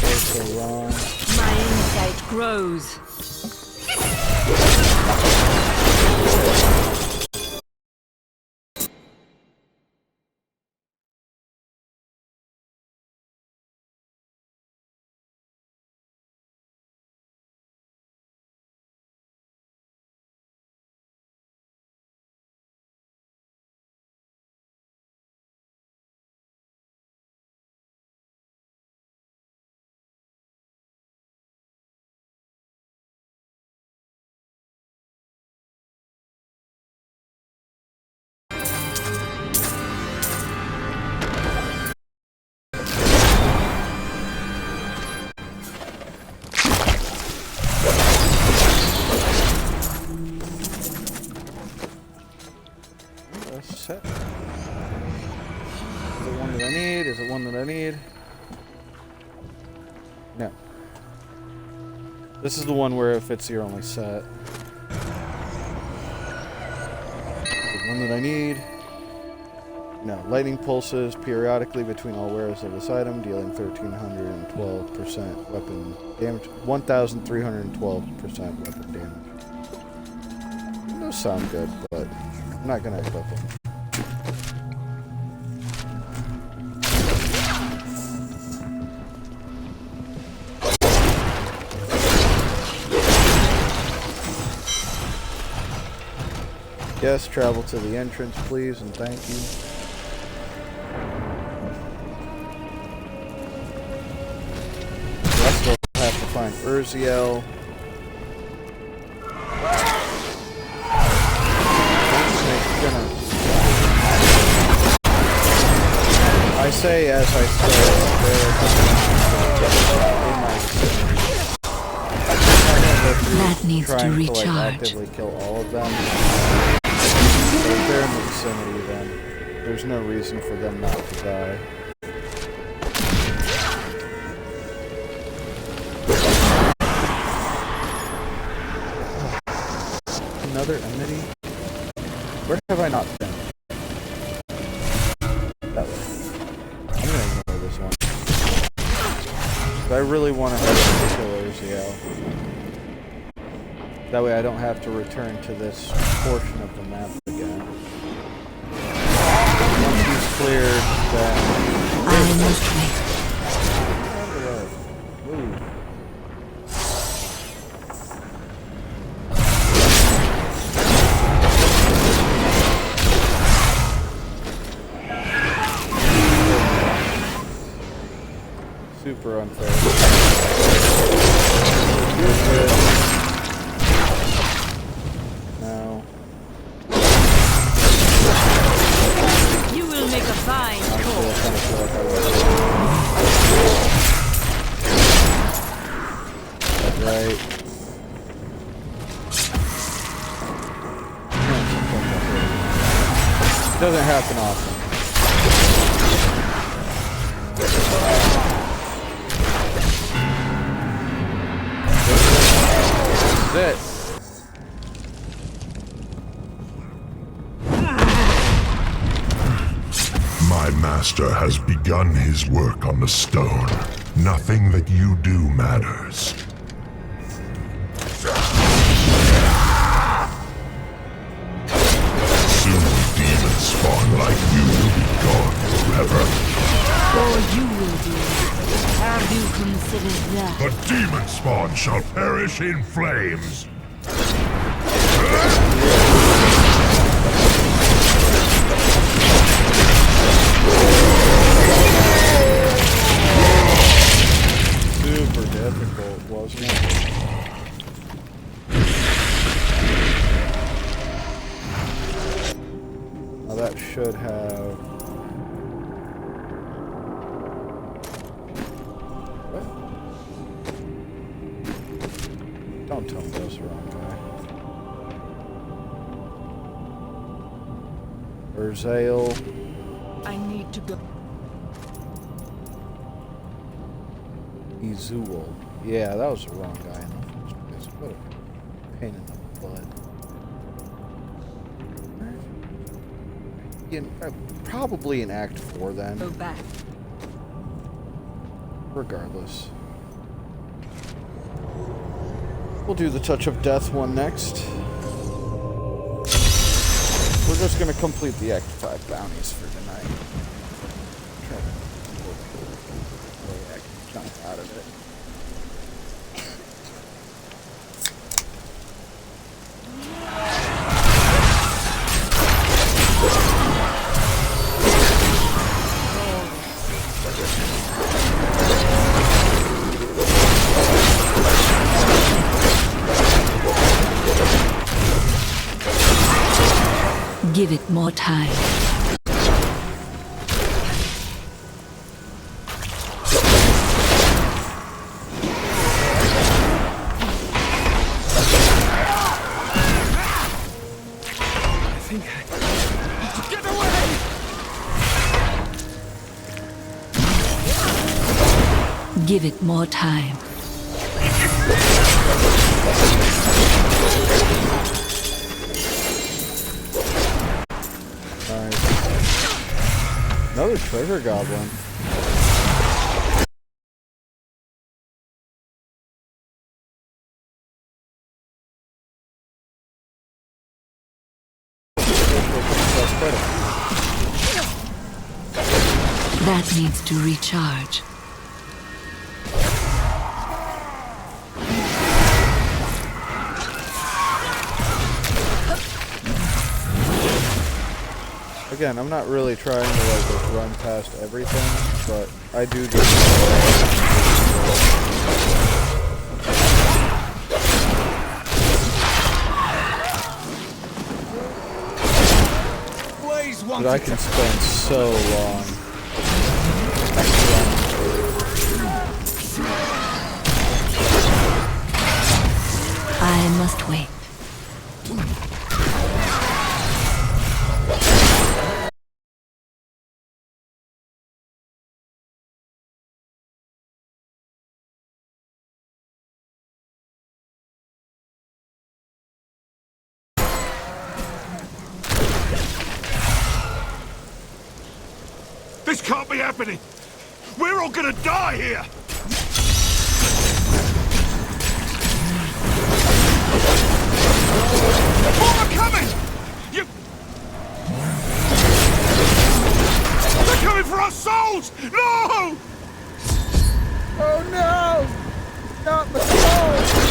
so wrong. My insight grows. Set. Is it one that I need? Is it one that I need? No. This is the one where if it's your only set. Is it one that I need? No. Lightning pulses periodically between all wearers of this item, dealing 1,312% weapon damage. 1,312% weapon damage. Those sound good, but I'm not gonna equip them. Yes, travel to the entrance, please, and thank you. I still have to find Urziel. I say as I say, That needs to like, recharge. actively kill all of them. But if they're in the vicinity, then there's no reason for them not to die. another enmity? Where have I not been? That way. I'm gonna ignore this one. But I really want to have some killers, yeah. That way I don't have to return to this portion of the map again. Once he's cleared, then... I must wait. Ooh. Super unfair. No. You will make a fine I call. kind of feel like I was. Right. Doesn't happen often. This is it. My master has begun his work on the stone. Nothing that you do matters. Soon demons spawn like you will be gone forever. Or you will do. Have you considered that? The demon spawn shall perish in flames. Super difficult, wasn't it? Now that should have... What? Don't tell me that's the wrong guy. Urzael. I need to go. Izul. Yeah, that was the wrong guy in the first place. What a pain in the butt. Probably in Act 4 then. Go back. Regardless. We'll do the Touch of Death one next. We're just going to complete the Act 5 bounties for tonight. Try to jump out of it. Give it more time. Get away! Give it more time. Nice. Another treasure goblin. That needs to recharge. Again, I'm not really trying to like run past everything, but I do just Blaze but wanted I to can spend so long. I must wait. This can't be happening! We're all gonna die here! More are coming! They're coming for our souls! No! Oh no! Not my soul!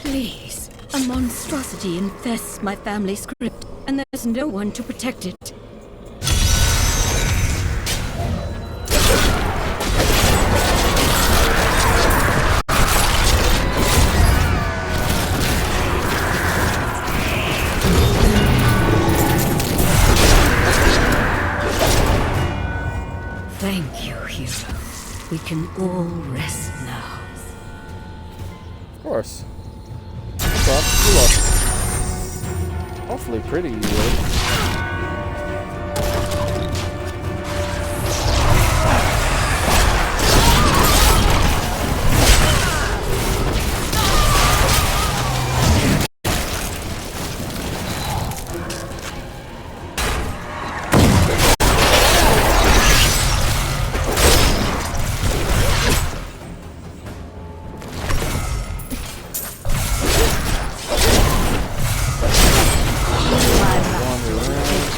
Please, a monstrosity infests my family's crypt, and there's no one to protect it. Thank you, hero. We can all rest now. Of course. What's up? You look awfully pretty, you would.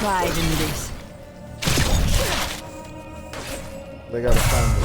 Pride in this. They gotta find the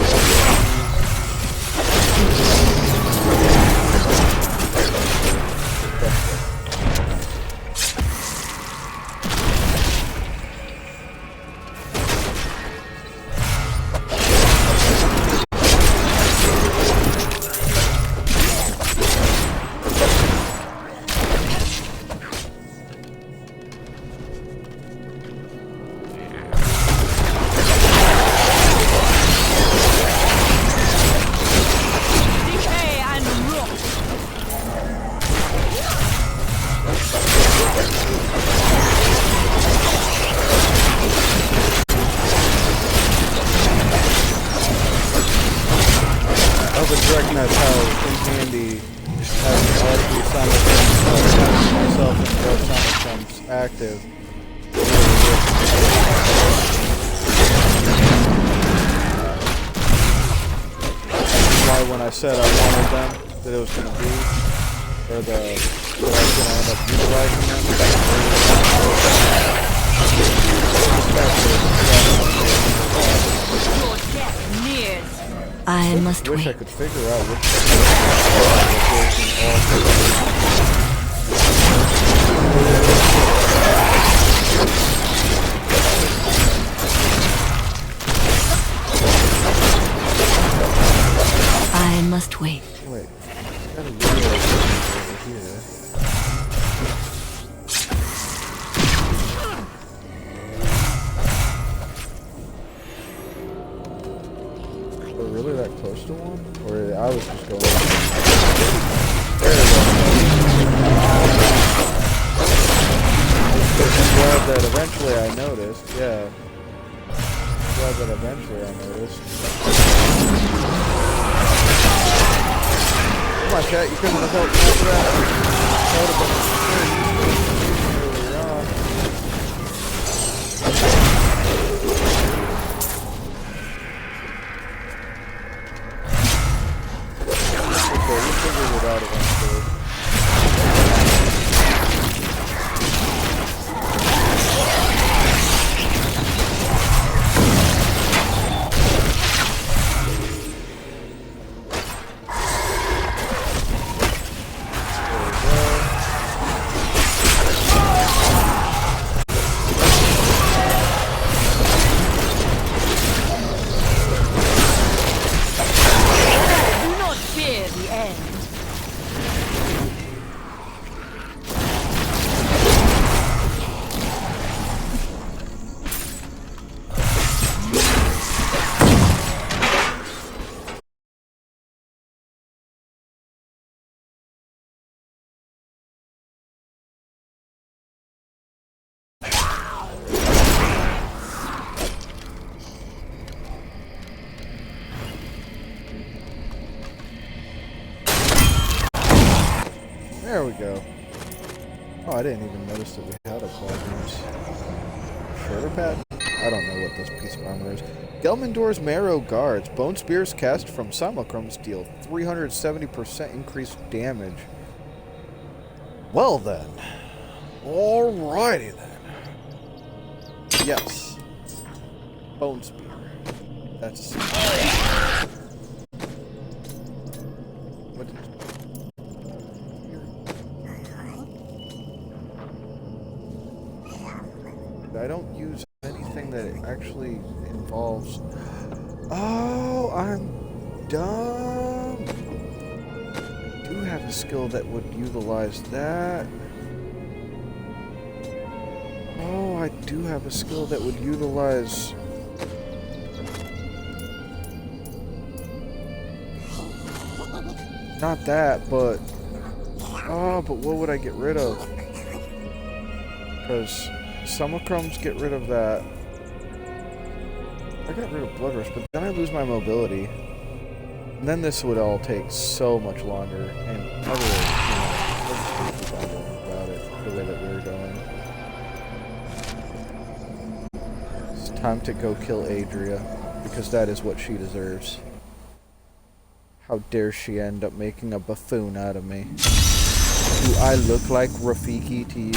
recognize how in handy having all three simultaneous myself and both simultaneous active. Why when I said I wanted them, that it was going to be, or that I was going to end up utilizing Your death nears. I must wish I wait. could figure out which I must wait. wait. Gotta be over here. We're really that close to one? Or I was just going... There we go. I'm glad that eventually I noticed. Yeah. I'm glad that eventually I noticed. Come on, chat. You couldn't have helped me with that. That would have been earlier on. Okay, we figured it out eventually. There we go. Oh, I didn't even notice that we had a Quadrant's shoulder pad. I don't know what this piece of armor is. Gelmandor's Marrow Guards. Bone Spears cast from Simulacrums deal 370% increased damage. Well then. Alrighty then. Yes. Bone Spear. That's... What did I don't use anything that actually involves... Oh, I'm dumb. I do have a skill that would utilize that. Oh, I do have a skill that would utilize... Not that, but... Oh, but what would I get rid of? Because... Simulacrums get rid of that. I got rid of Blood Rush, but then I lose my mobility. And then this would all take so much longer. And I really, let's just keep on going about it the way that we're going. It's time to go kill Adria, because that is what she deserves. How dare she end up making a buffoon out of me? Do I look like Rafiki to you?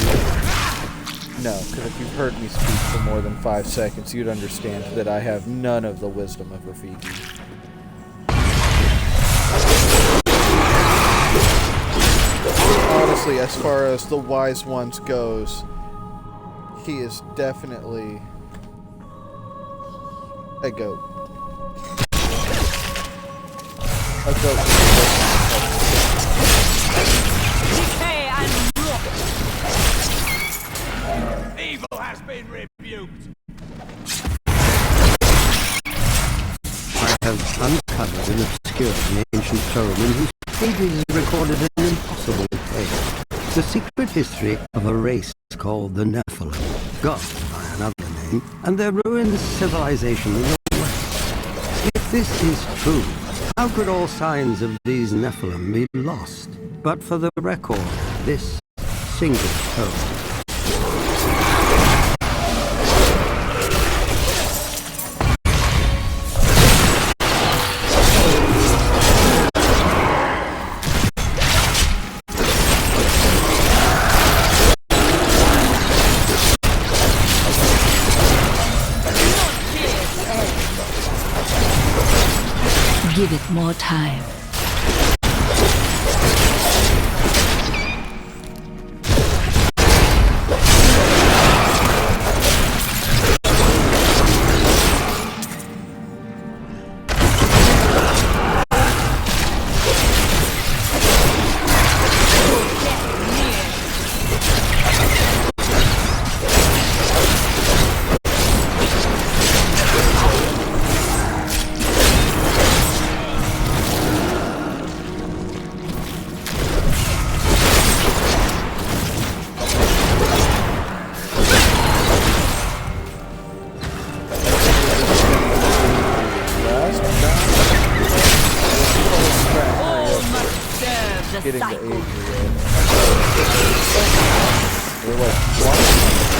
No, because if you've heard me speak for more than 5 seconds, you'd understand that I have none of the wisdom of Rafiki. Honestly, as far as the wise ones goes, he is definitely a goat. A goat. Evil has been rebuked. I have uncovered an obscure and ancient tome in whose pages is recorded an impossible tale. The secret history of a race called the Nephilim, gods by another name, and their ruined civilization in the West. If this is true, how could all signs of these Nephilim be lost? But for the record, this single tome. Give it more time. Getting to Adria. We're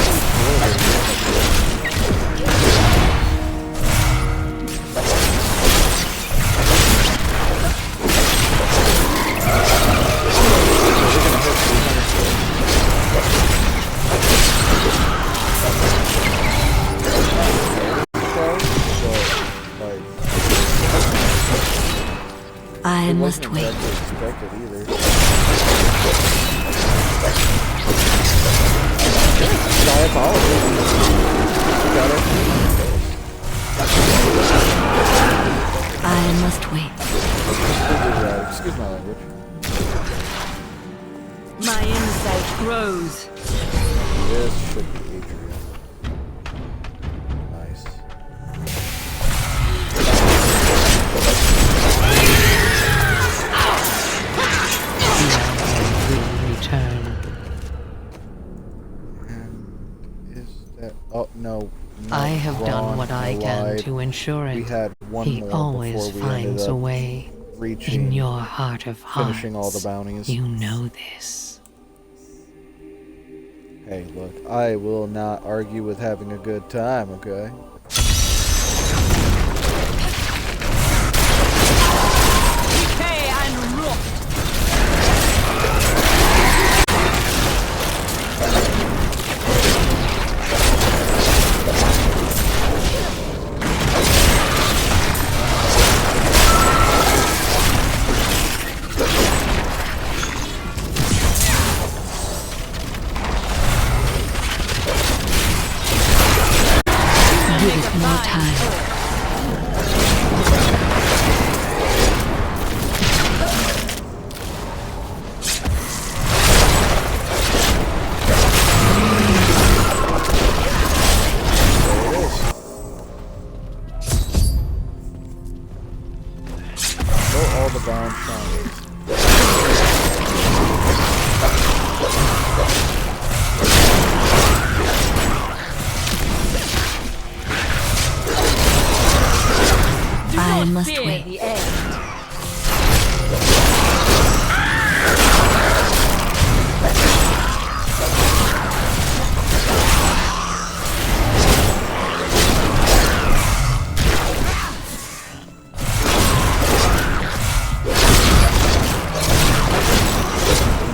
I must wait. Expected either. Diabolical. Got it. I must wait. Excuse my language. My insight grows. This should be Adria. Nice. Return. And is that... Oh, no. I have done what I can to ensure it. We had one He more always before we finds ended a up way. reaching, In your heart of hearts, finishing all the bounties. you know this. Hey, look, I will not argue with having a good time, okay? Decay and rot. Give it more time. All the bound sounds. I must Fear wait. the end.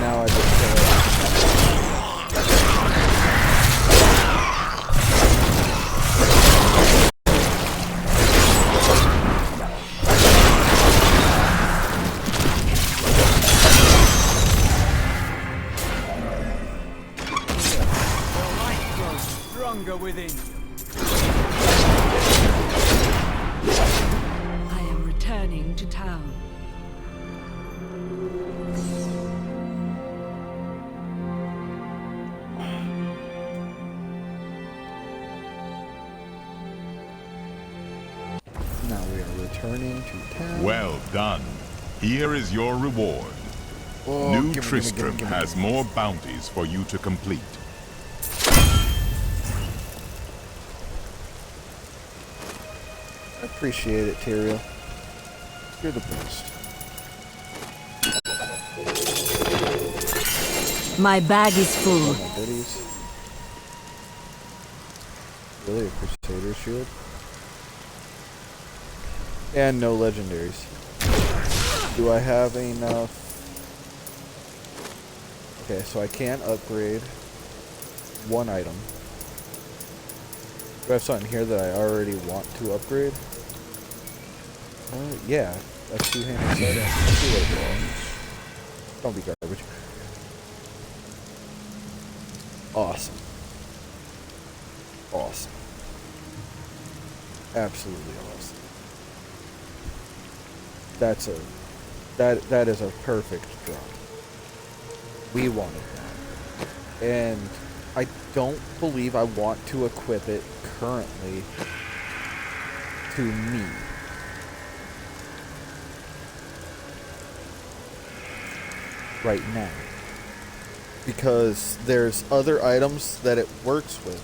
Now I just kill it. Stronger within you. I am returning to town. Now we are returning to town. Well done. Here is your reward. Oh, New gimme, Tristram gimme. has more bounties for you to complete. I appreciate it, Tyrael. You're the best. My bag is All full. my goodies. Really, a Crusader shield? And no legendaries. Do I have enough? Okay, so I can't upgrade one item. Do I have something here that I already want to upgrade? Yeah. A two-handed sword. Don't be garbage. Awesome. Awesome. Absolutely awesome. That is a perfect drop. We wanted that. And I don't believe I want to equip it currently to me. Right now. Because there's other items that it works with.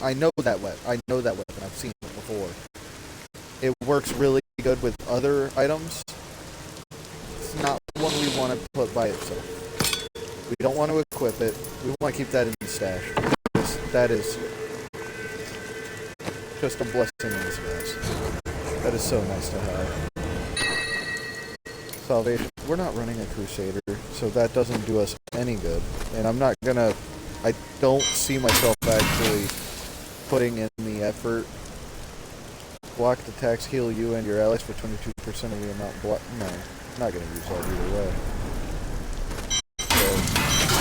I know that weapon. I know that weapon. I've seen it before. It works really good with other items. It's not one we want to put by itself. We don't want to equip it. We want to keep that in the stash. That is just a blessing in disguise. That is so nice to have. Salvation. We're not running a Crusader, so that doesn't do us any good. And I'm not gonna... I don't see myself actually putting in the effort. Blocked attacks heal you and your allies for 22% of the amount blocked. No, I'm not gonna use that either way. So, go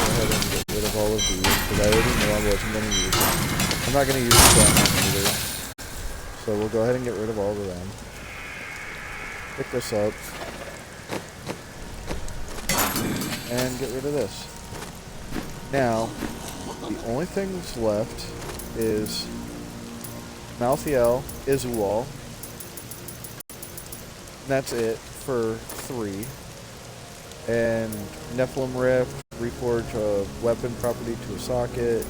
ahead and get rid of all of these, because I already knew I wasn't gonna use them. I'm not gonna use them either. So we'll go ahead and get rid of all of them. Pick this up. And get rid of this. Now, the only thing that's left is Malthael, Izual. And that's it for 3. And Nephilim Rift, reforge a weapon property to a socket,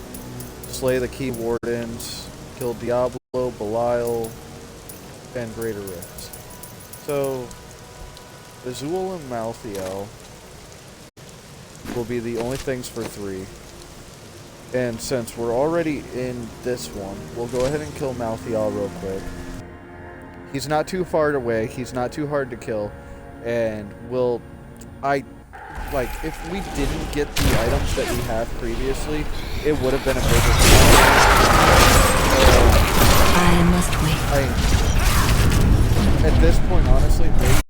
slay the key wardens, kill Diablo, Belial, and greater rifts. So, Izual and Malthael will be the only things for 3. And since we're already in this one, we'll go ahead and kill Malthael real quick. He's not too far away. He's not too hard to kill. And if we didn't get the items that we have previously, it would have been a bigger I must wait. At this point, honestly, maybe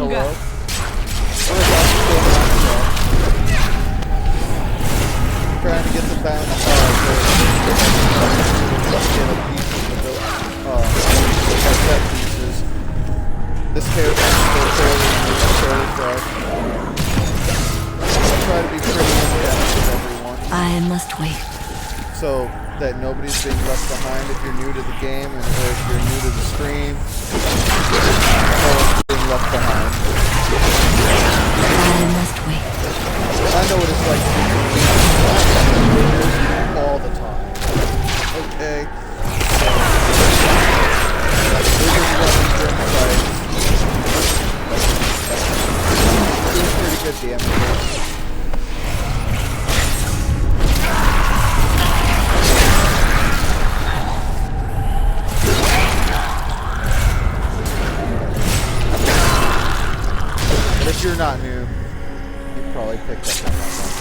Longer. Trying to get the bounty get a piece of the set pieces. This character is still fairly fresh. I'll try to be pretty in-depth with everyone. I must wait. So that nobody's being left behind if you're new to the game and if you're new to the stream. No one's being left behind. I must wait. I know what it's like to be all the time. Okay. Doing pretty good damage. But if you're not new, you probably picked up on that one.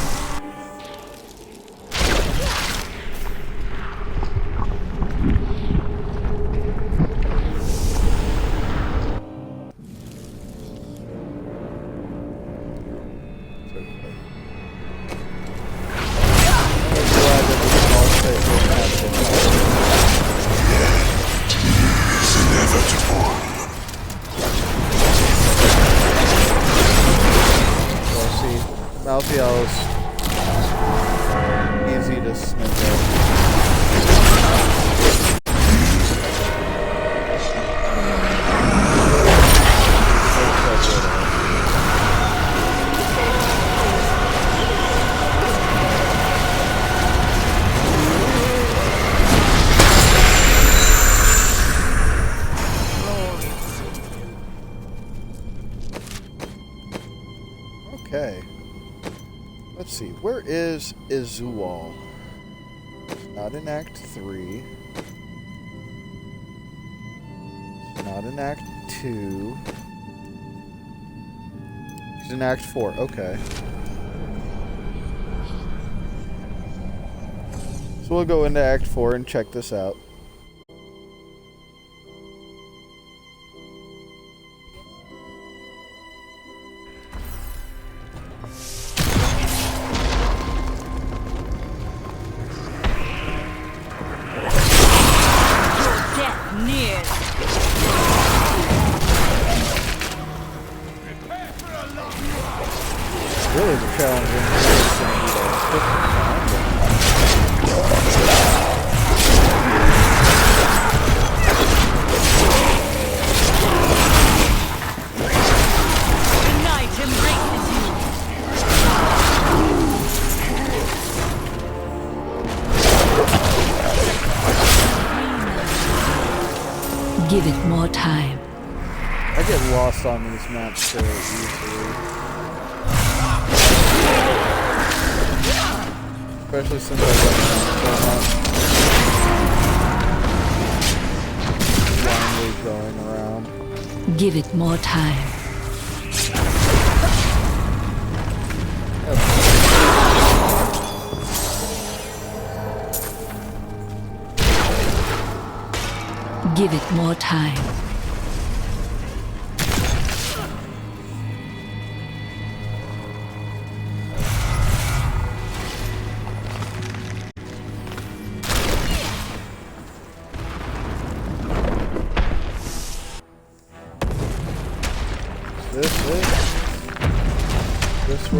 Malthael is easy to sniff out. Okay. Let's see, where is Izual? Not in Act 3. Not in Act 2. He's in Act 4, okay. So we'll go into Act 4 and check this out. Really, the challenge in this is going to be that The night embraces you. Give it more time. I get lost on these maps so easily. Especially since I love blindly going around. Give it more time. Give it more time.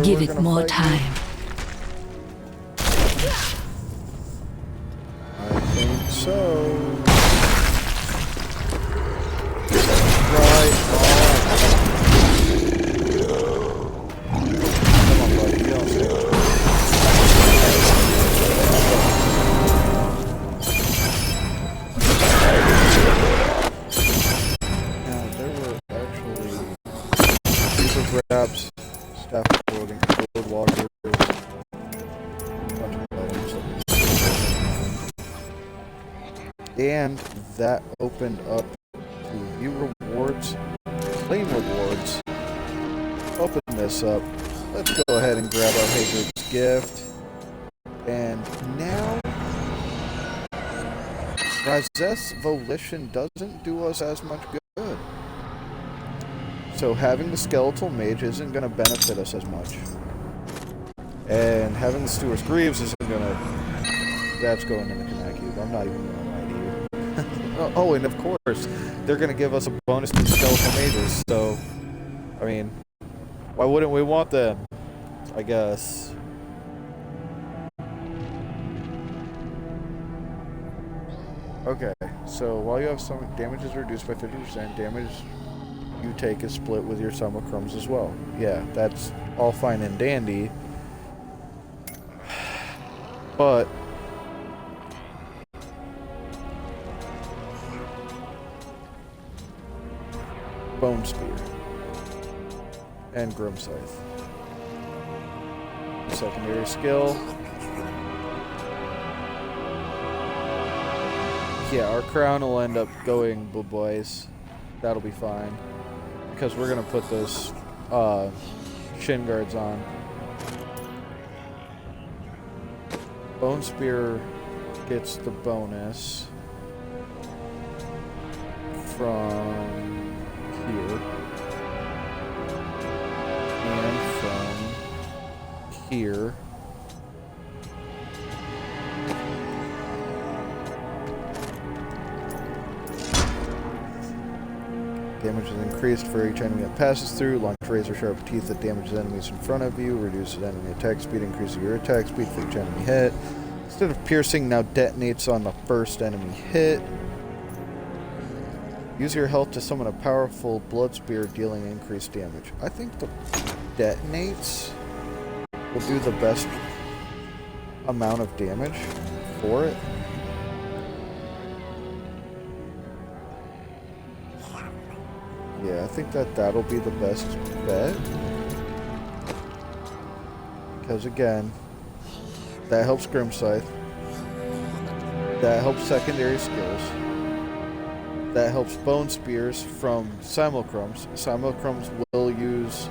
Give it more time. I think so. Right on. Come on, buddy. You don't stay. And that opened up to view rewards, claim rewards. Open this up. Let's go ahead and grab our Hager's gift. And now, Razeth's Volition doesn't do us as much good. So having the Skeletal Mage isn't going to benefit us as much. And having the Stewart's Greaves isn't going to... That's going in the Command Cube. I'm not even going to lie to you. Oh, and of course, they're going to give us a bonus to the Skeletal Mages. So, I mean, why wouldn't we want them? I guess. Okay, so while you have some damage is reduced by 50%, damage you take is split with your sum of crumbs as well. Yeah, that's all fine and dandy. But Bone Spear and Grim Scythe. Secondary skill. Yeah, our crown will end up going blue boys. That'll be fine. Because we're gonna put those shin guards on. Bone Spear gets the bonus from here. And from here. Damage is increased for each enemy that passes through. Launch razor sharp teeth that damages enemies in front of you. Reduces enemy attack speed, increases your attack speed for each enemy hit. Instead of piercing, now detonates on the first enemy hit. Use your health to summon a powerful blood spear, dealing increased damage. I think the detonates will do the best amount of damage for it. Yeah, I think that'll be the best bet. Because again, that helps Grim Scythe. That helps secondary skills. That helps Bone Spears from Simulcrums. Simulcrums will use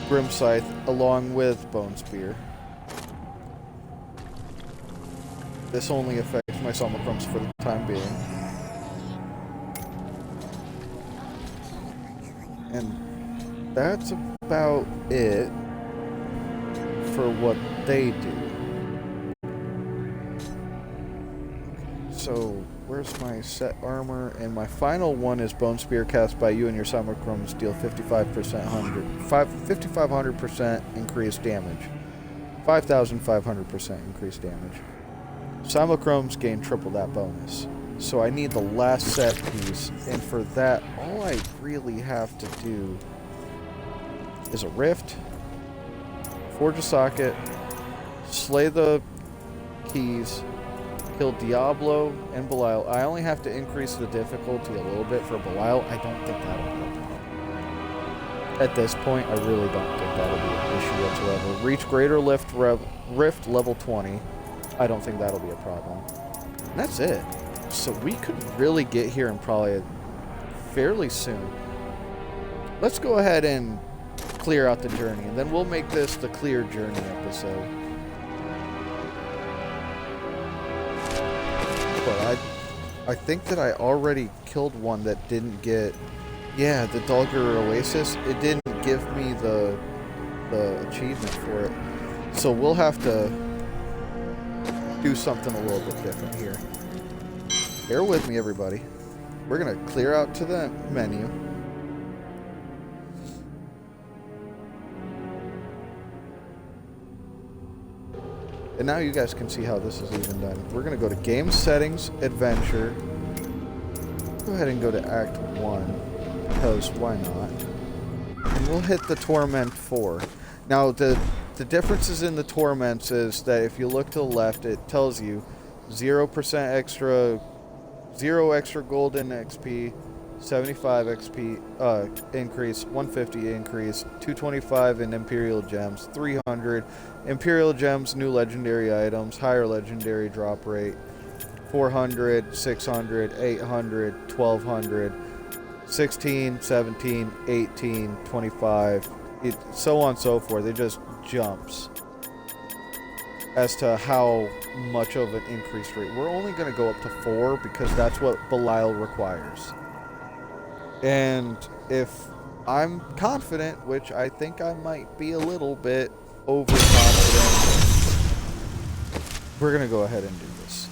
Grim Scythe along with Bone Spear. This only affects my Simulcrums for the time being. And that's about it for what they do. So, where's my set armor? And my final one is Bone Spear cast by you and your Simulcrums deal 5,500% increased damage. 5,500% increased damage. Simulcrums gain triple that bonus. So I need the last set piece, and for that, all I really have to do is a rift, forge a socket, slay the keys, kill Diablo and Belial. I only have to increase the difficulty a little bit for Belial. I don't think that'll be a problem. At this point, I really don't think that'll be an issue whatsoever. Reach greater rift level 20. I don't think that'll be a problem. And that's it. So we could really get here in probably fairly soon. Let's go ahead and clear out the journey, and then we'll make this the clear journey episode. But I think that I already killed one that didn't get... Yeah, the Dulgar Oasis. It didn't give me the achievement for it. So we'll have to do something a little bit different here. Bear with me, everybody. We're going to clear out to the menu. And now you guys can see how this is even done. We're going to go to Game Settings, Adventure. Go ahead and go to Act 1, because why not? And we'll hit the Torment 4. Now, the differences in the Torments is that if you look to the left, it tells you 0% extra... 0 extra golden XP, 75 XP increase, 150 increase, 225 in Imperial Gems, 300 Imperial Gems, new legendary items, higher legendary drop rate, 400, 600, 800, 1200, 16, 17, 18, 25, so on and so forth. It just jumps as to how much of an increased rate. We're only going to go up to 4 because that's what Belial requires. And if I'm confident, which I think I might be a little bit overconfident, we're going to go ahead and do this.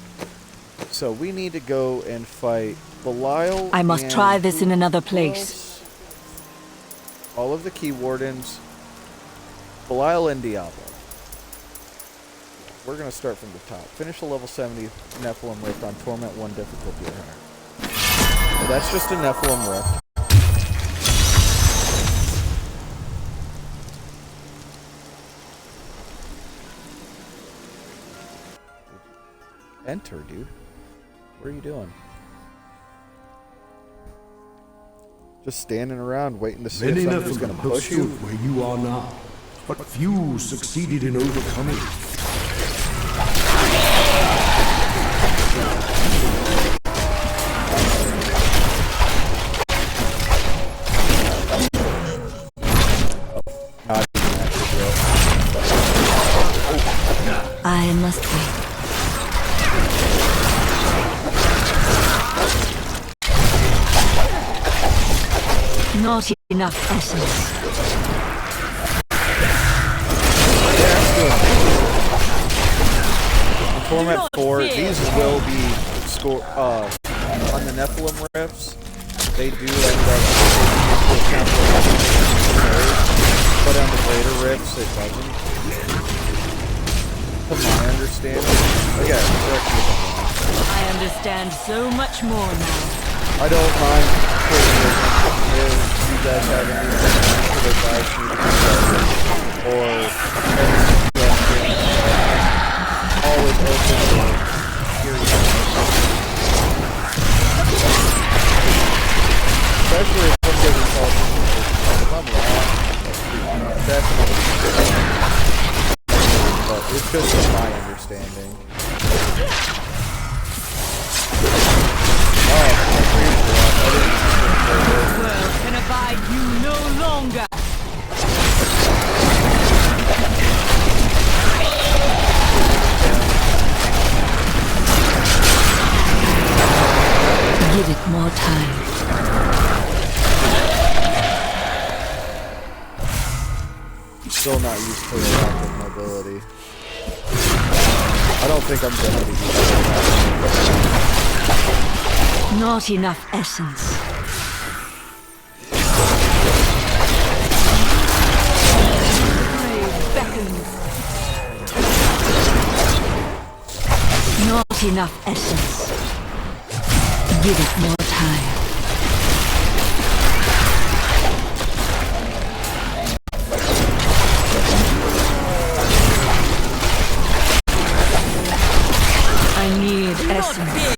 So we need to go and fight Belial. I must try this in another place. All of the Key Wardens, Belial and Diablo. We're going to start from the top. Finish a level 70 Nephilim Rift on Torment 1 difficulty or higher. So that's just a Nephilim Rift. Enter, dude. What are you doing? Just standing around waiting to see if somebody's going to push you? Where you are now, but few succeeded in overcoming it. I must wait. Not enough essence. Torment 4, these will be on the Nephilim Rifts. They do end up taking into account but on the greater Rifts it doesn't. To my understanding. Again, correct me if I'm wrong. I understand so much more now. I don't mind criticism if you guys have anything to advise me to do or any suggestions. Always open to hearing especially if I'm getting called if I'm wrong, definitely. But it's just from my understanding. The world can abide you no longer. Give it more time. Still not used to the lack of mobility. I don't think I'm gonna be used to that. Not enough essence. Brave beckons. Not enough essence. Give it more time. I need essence.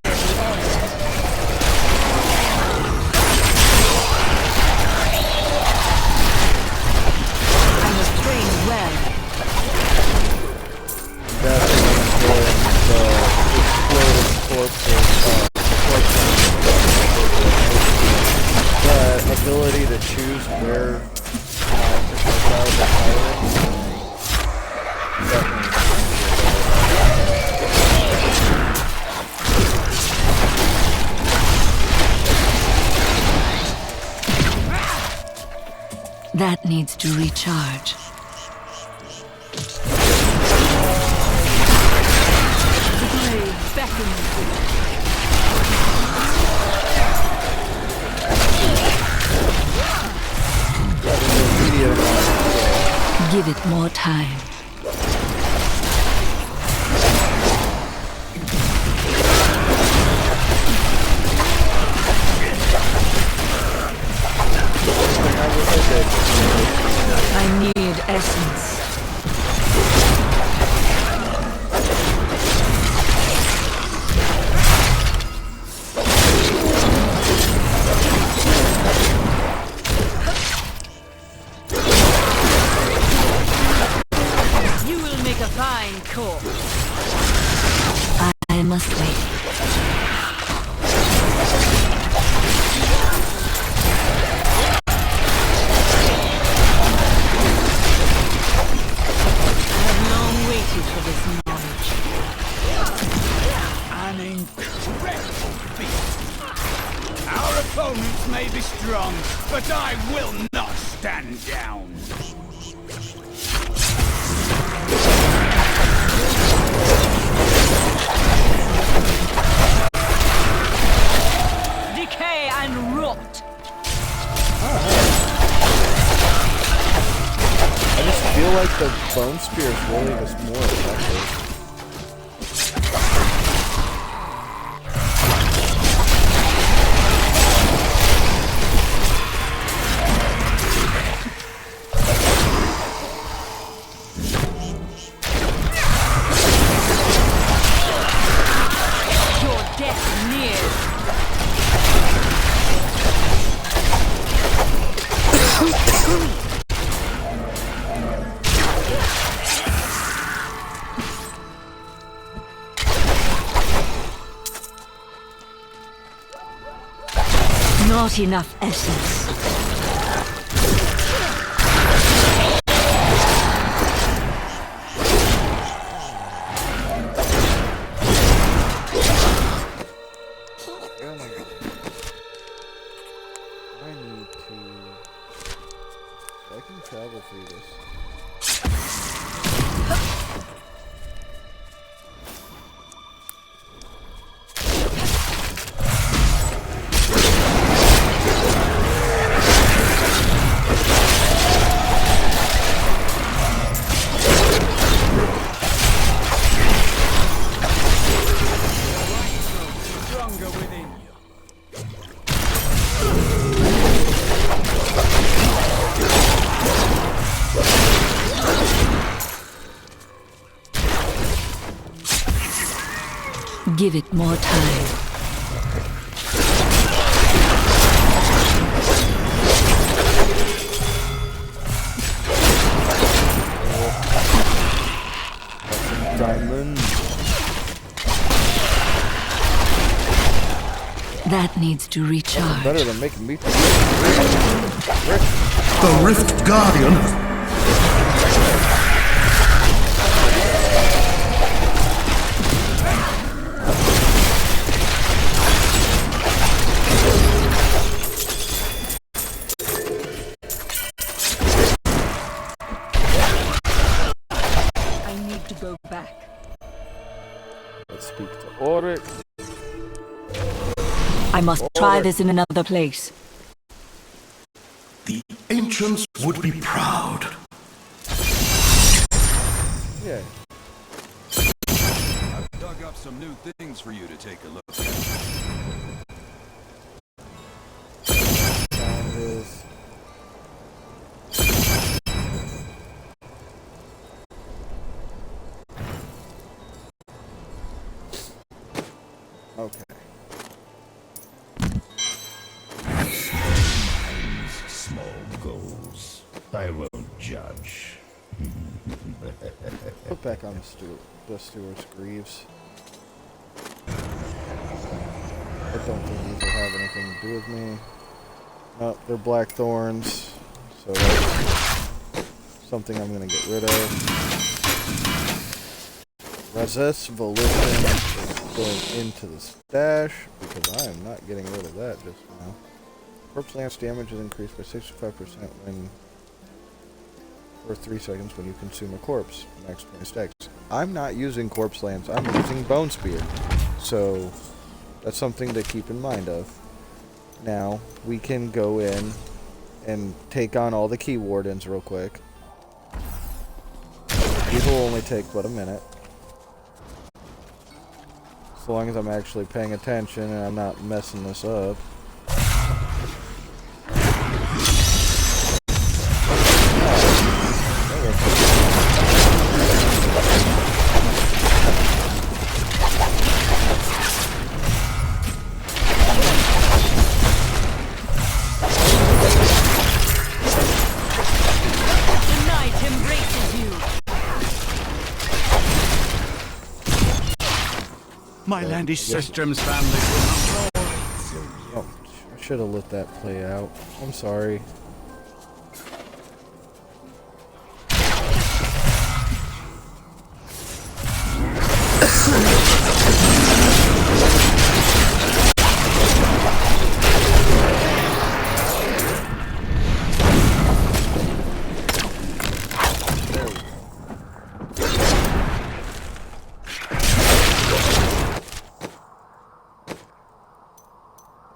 I must train well. Definitely enjoying the exploding the ability to choose where projectiles are firing. Definitely. That needs to recharge. The grave beckons. Give it more time. I need essence. You will make a fine corpse. I must wait. Gods may be strong, but I will not stand down. Decay and rot. I just feel like the bone spear is really just more effective. Your death nears. Not enough essence. Oh my god. I need to... I can travel through this. Stronger within you. Give it more time. Diamond. That needs to recharge. Better than making me... The Rift Guardian. I need to go back. Let's speak to Auric. I must try this in another place. The ancients would be proud. Yeah. I've dug up some new things for you to take a look at. Found this. Okay. Small goals. I won't judge. Put back on the Stewart's Greaves. I don't think these will have anything to do with me. No, they're black thorns, so that's something I'm gonna get rid of. Resist Volition is going into the stash because I am not getting rid of that just now. Corpse Lance damage is increased by 65% when for 3 seconds when you consume a corpse. Max 20 stacks. I'm not using Corpse Lance, I'm using Bone Spear. So that's something to keep in mind of. Now, we can go in and take on all the Key Wardens real quick. These will only take but a minute. As long as I'm actually paying attention and I'm not messing this up. My Landish Sistrum's family will not Oh, I should have let that play out. I'm sorry.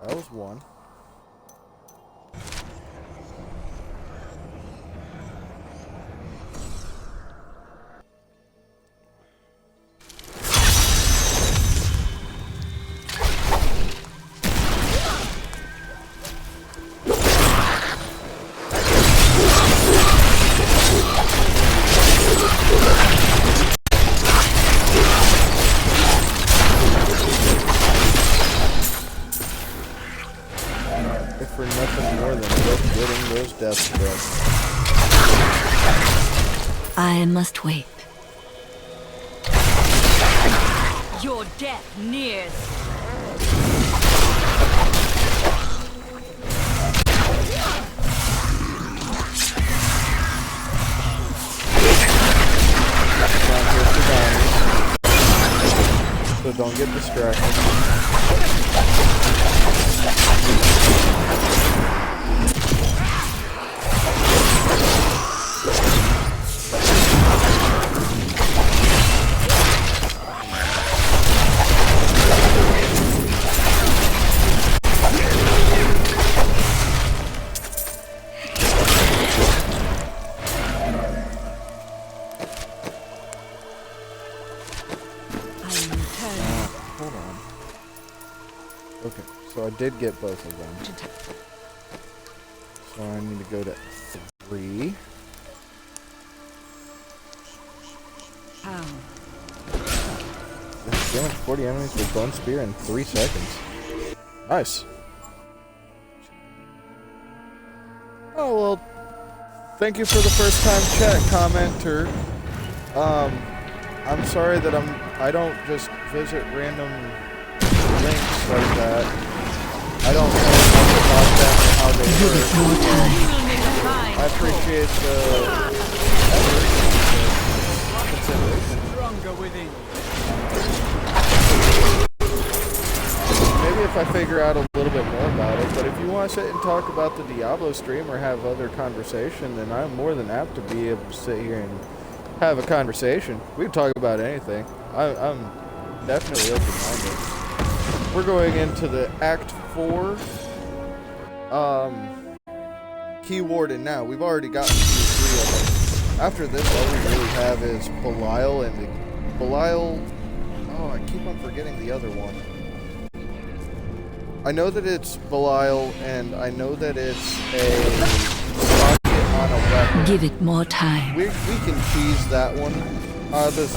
That was one. For nothing more than just getting those death threats. I must wait. Your death nears. So don't get distracted. Hold on. Okay, so I did get both of them. So I need to go to 3. Damage 40 enemies with bone spear in 3 seconds. Nice. Oh well. Thank you for the first time chat commenter. I'm sorry that I don't just visit random links like that. I don't know much about them or how they work. I appreciate the consideration. Stronger within. Maybe if I figure out a little bit more about it, but if you want to sit and talk about the Diablo stream or have other conversation, then I'm more than apt to be able to sit here and have a conversation. We can talk about anything. I'm definitely open-minded. We're going into the Act 4 Key Warden now. We've already gotten through 3 of them. After this, all we really have is Belial and the Belial. Oh, I keep on forgetting the other one. I know that it's Belial, and I know that it's a rocket on a weapon. Give it more time. We can tease that one. This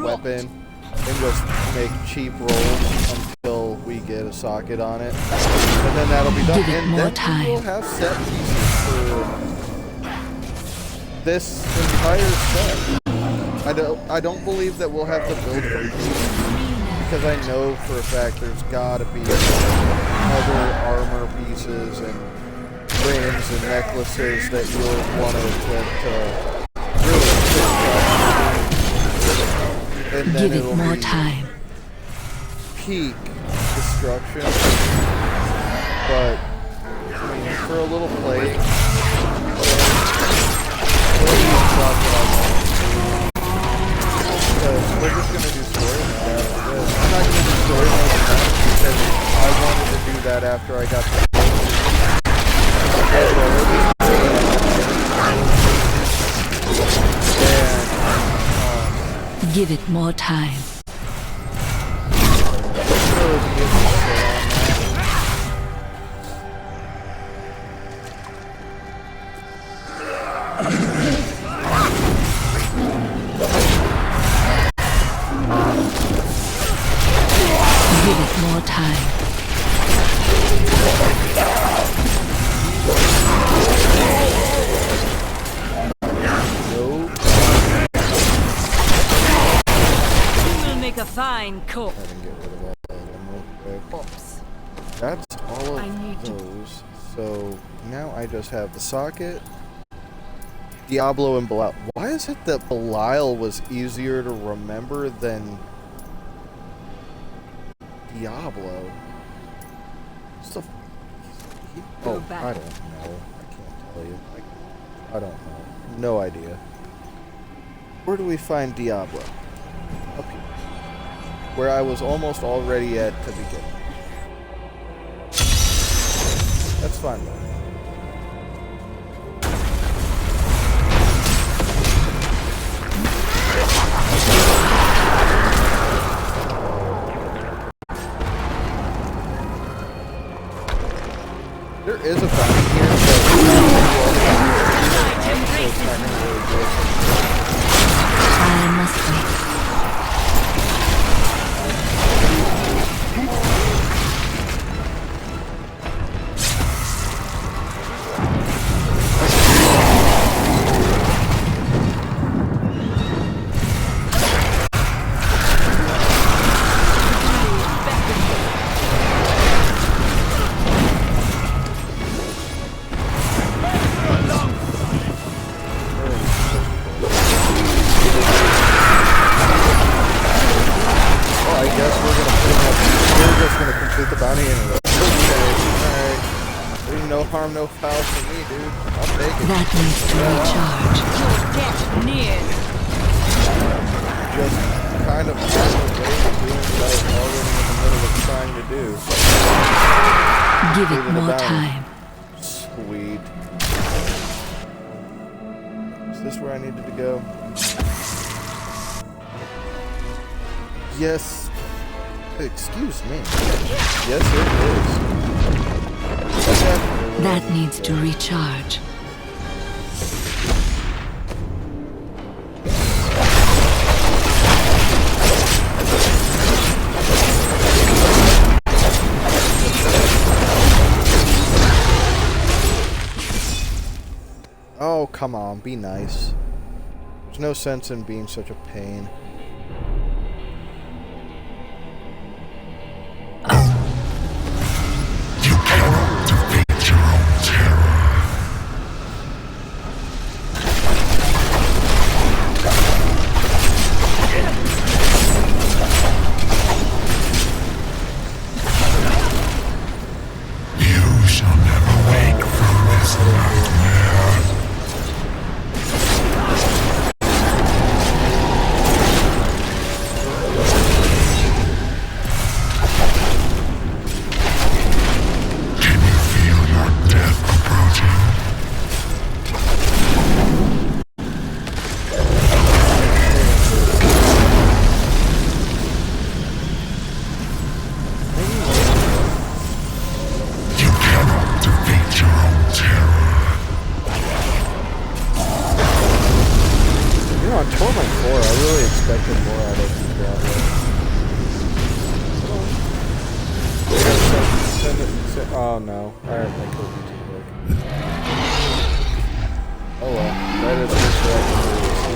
weapon and just make cheap rolls until we get a socket on it, and then that'll be done. Give it more time. We'll have set pieces for this entire set. I don't believe that we'll have the build complete, because I know for a fact there's gotta be other armor pieces and rings and necklaces that you'll want to equip to really and then give it more time. Peak destruction, but I mean, for a little play, because we're just gonna do story mode. I'm not gonna do story mode because I wanted to do that after I got the give it more time. Give it more time. Make a fine cook. I can get rid of all of them real quick. That's all of those. So now I just have the socket, Diablo, and Belial. Why is it that Belial was easier to remember than Diablo? Oh, I don't know. I can't tell you. I don't know. No idea. Where do we find Diablo? Up here. where I was almost already at to begin. That's fine though. There is a fountain here, I must wait. harm, no foul for me, dude. I'll take it. That needs to recharge. Your death nears. Just kind of on the way to doing what I was already in the middle of trying to do. Give it more time. Sweet. Is this where I needed to go? Yes. Excuse me. Yes, it is. That needs to recharge. Oh, come on, be nice. There's no sense in being such a pain. Oh no, I think it'll be too quick. Oh well, that is just what I can do.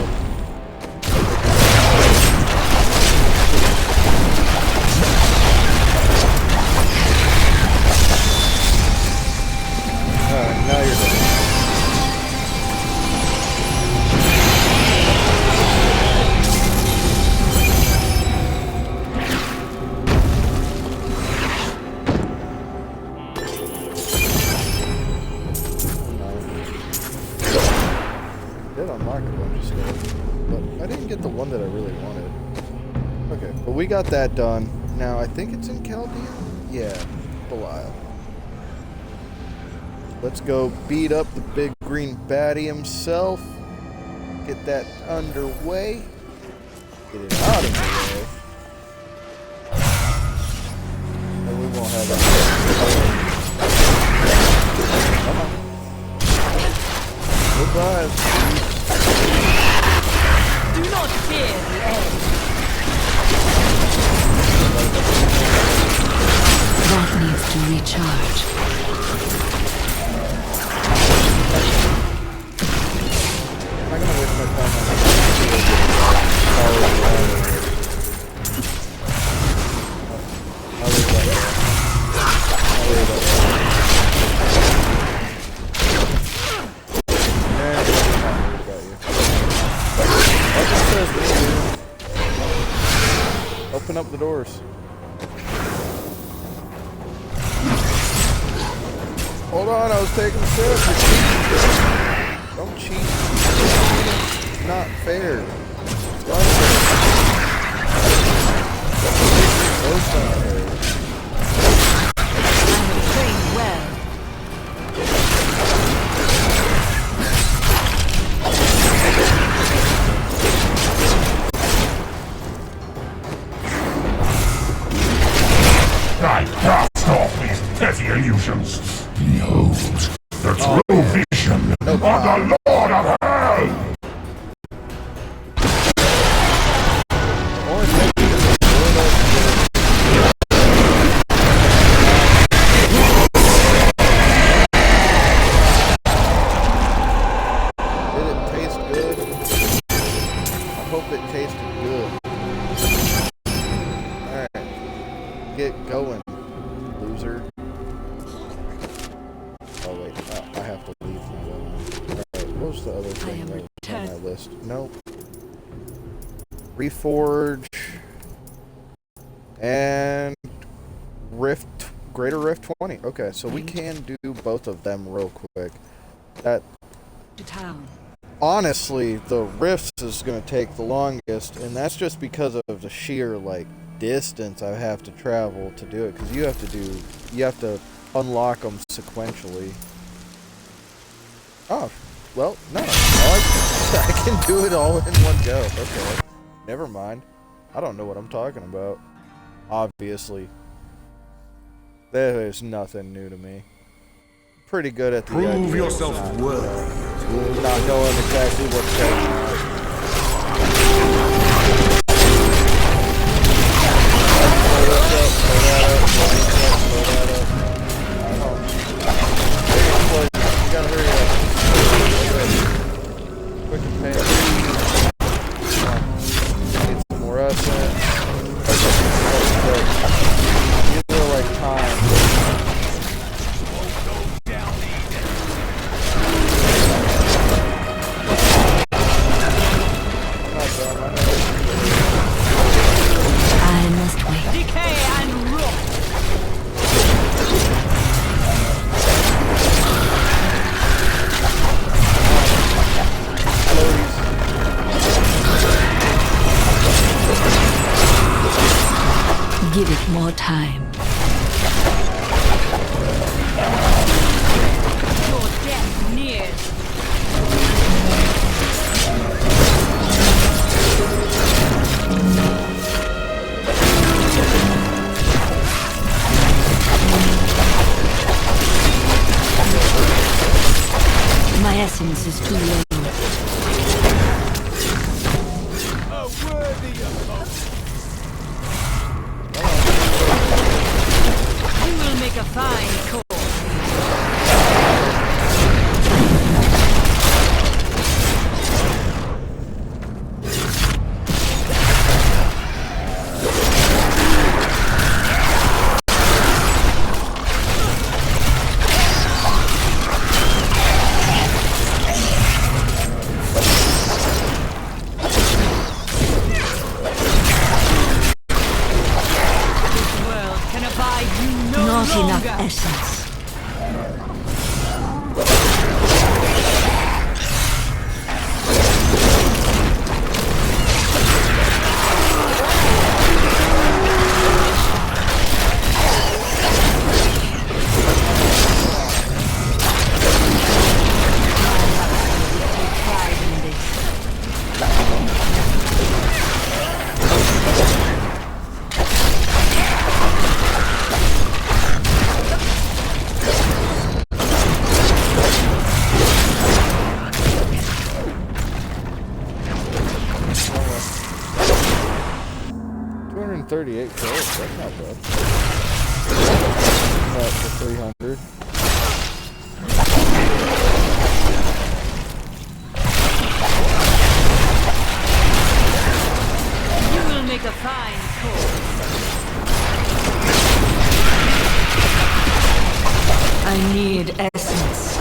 Alright, now you're done. The one that I really wanted. Okay, but we got that done. Now, I think it's in Chaldea? Yeah, Belial. Let's go beat up the big green baddie himself. Get that underway. Get it out of the way. And we won't have that. Come on. Goodbye. Do not fear the end. That needs to recharge. I'm not gonna waste my time on this. I'll leave that there. Open up the doors. Hold on, I was taking a sip. Don't cheat. It's not fair. It's unfair. I cast off these petty illusions. Behold, the true vision of the Lord of Hell! Did it taste good? I hope it tasted good. Alright. Get going, loser. Oh wait, I have to leave now. Alright, what was the other thing that was on my list? Nope. Reforge and Greater Rift 20. Okay, so we can do both of them real quick. That The town. honestly, the Rifts is going to take the longest, and that's just because of the sheer like distance I have to travel to do it. Because you have to unlock them sequentially. Oh, well, no, I can do it all in one go. Okay, never mind. I don't know what I'm talking about. Obviously, there's nothing new to me. Pretty good at the Prove idea yourself of worthy. not knowing exactly what's going on. You gotta hurry up. Quick and pain. Need some more essence. These are like time. I must wait. Decay and rot. Give it more time. Your death nears. My essence is too low. You will make a fine core. This world can abide you no Not longer. enough essence. Take pride in this. $238 kills, that's not bad. Not for 300. You will make a fine core. I need essence.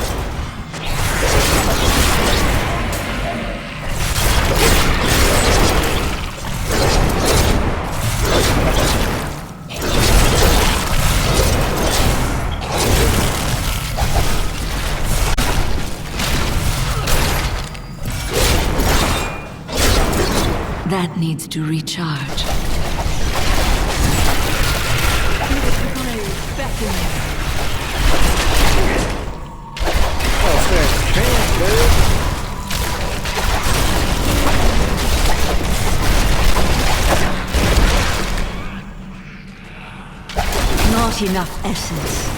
That needs to recharge. Beckoning. Oh, stand chance, dude. Not Not enough essence.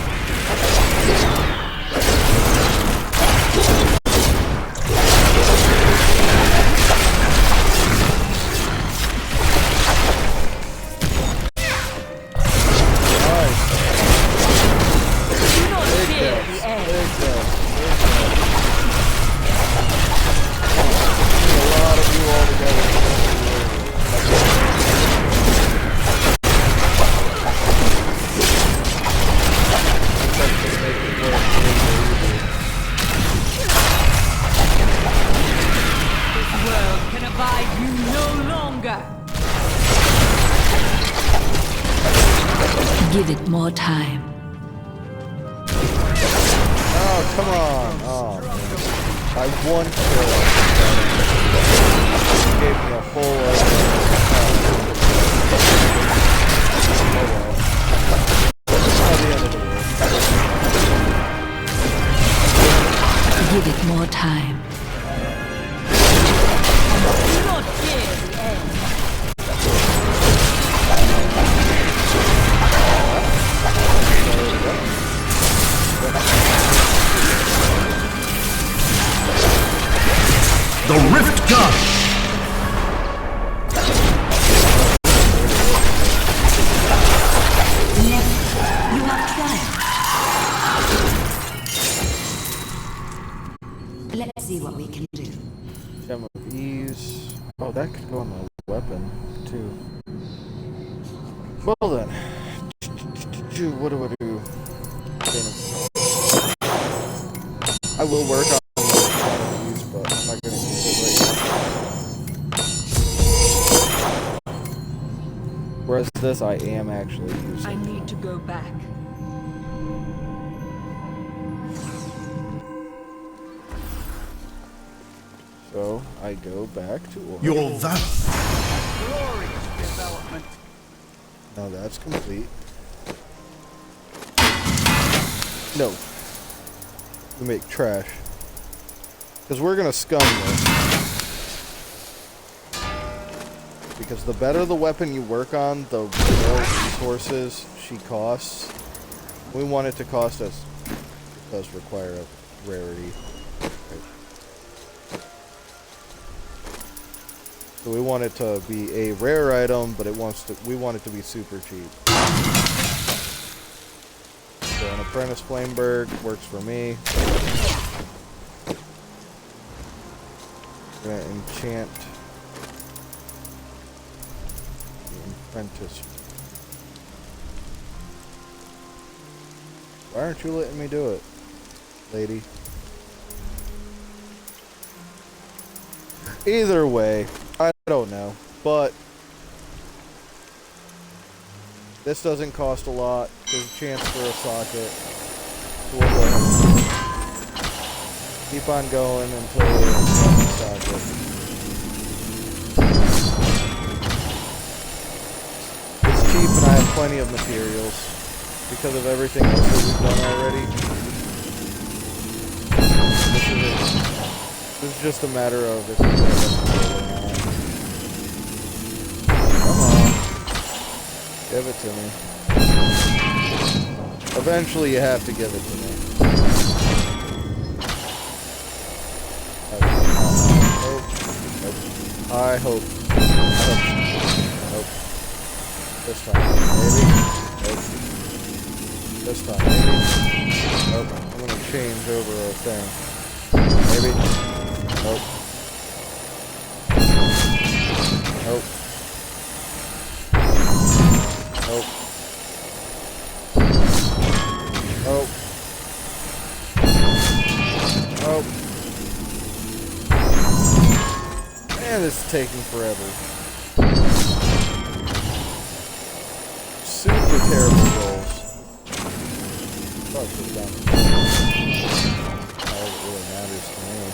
Give it more time. Oh, come on. Oh, I won kill. Gave me a full Give it more time. Do not fear the end. The Rift Gush! You are trying. Let's see what we can do. Gem of Ease. Oh, that could go on my weapon, too. Well then. What do I do? I will work on these, but I'm not going to use it right now. Whereas this, I am actually using. I need to go back. So, I go back to order. You're that. Glorious development. Now that's complete. No. We make trash. Because we're going to scum this. Because the better the weapon you work on, the more resources she costs. We want it to cost us. It does require a rarity. Right. So we want it to be a rare item, but we want it to be super cheap. So an Apprentice Flameberg works for me. We're gonna enchant the Apprentice. Why aren't you letting me do it, lady? Either way, I don't know, but this doesn't cost a lot. There's a chance for a socket. So we'll go ahead and keep on going until we get a socket. It's cheap and I have plenty of materials because of everything else that we've done already. This is just a matter of if we get enough material or not. Come on. Give it to me. Eventually you have to give it to me. I hope. Nope. This time, maybe. Nope. This time, maybe. Nope. I'm gonna change over a thing. Maybe. Nope. Nope. Nope. Nope. Nope. Man, this is taking forever. Super terrible rolls. Probably should have done. All that really matters to me.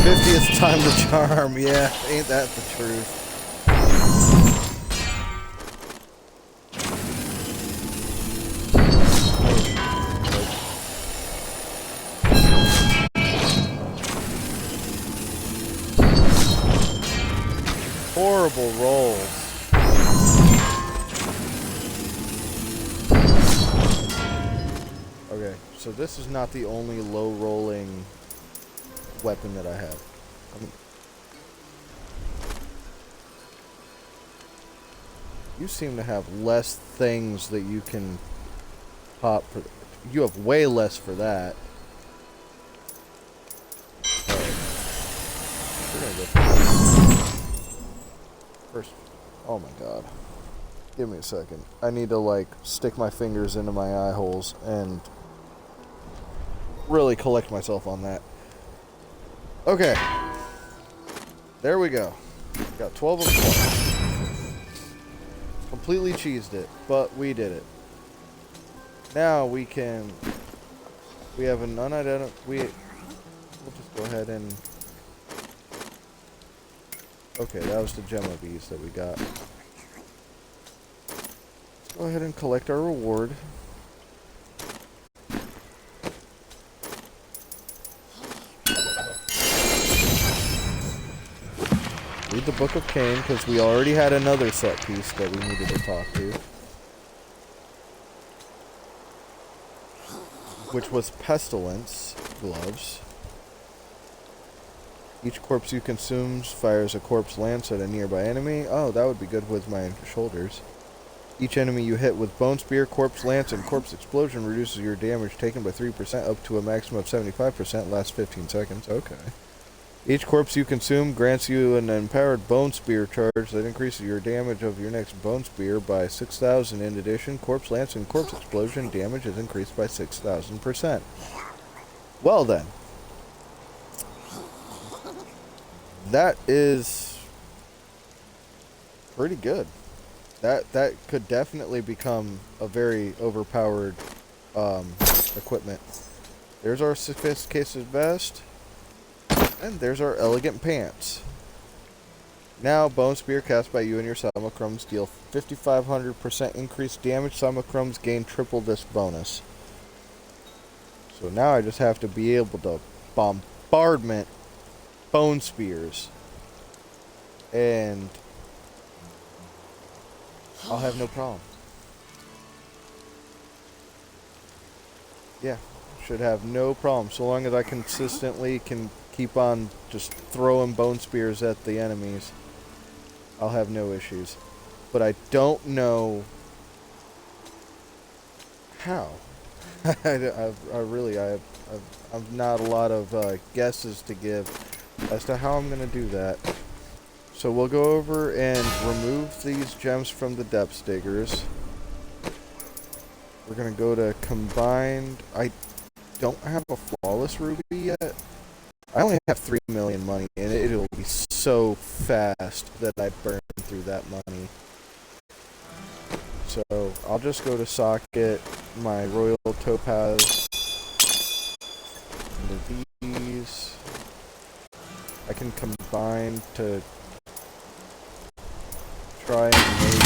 50th time to charm, yeah, ain't that the truth. Horrible rolls. Okay, so this is not the only low-rolling weapon that I have. You seem to have less things that you can pop for. You have way less for that. We're gonna go first. Oh my god. Give me a second. I need to, like, stick my fingers into my eye holes and really collect myself on that. Okay. There we go. Got 12 of 12. Completely cheesed it, but we did it. Now we can... We have an unidentified... We'll just go ahead and... Okay, that was the gem of bees that we got. Go ahead and collect our reward. Read the Book of Cain, because we already had another set piece that we needed to talk to. Which was Pestilence gloves. Each corpse you consume fires a corpse lance at a nearby enemy. Oh, that would be good with my shoulders. Each enemy you hit with Bone Spear, Corpse Lance, and Corpse Explosion reduces your damage taken by 3% up to a maximum of 75%, lasts 15 seconds. Okay. Each corpse you consume grants you an empowered Bone Spear charge that increases your damage of your next Bone Spear by 6,000. In addition, Corpse Lance and Corpse Explosion damage is increased by 6,000%. Well then. That is pretty good. That could definitely become a very overpowered equipment. There's our sophisticated vest. And there's our elegant pants. Now, Bone Spear cast by you and your Simulacrums deal 5,500% increased damage. Simulacrums gain triple this bonus. So now I just have to be able to bombardment Bone Spears. And I'll have no problem. Yeah, should have no problem. So long as I consistently can keep on just throwing Bone Spears at the enemies, I'll have no issues. But I don't know how. I've not a lot of guesses to give as to how I'm going to do that. So we'll go over and remove these gems from the Depths Diggers. We're going to go to combined. I don't have a flawless ruby yet. I only have 3 million money, and it'll be so fast that I burn through that money. So I'll just go to socket my Royal Topaz into these. I can combine to try and make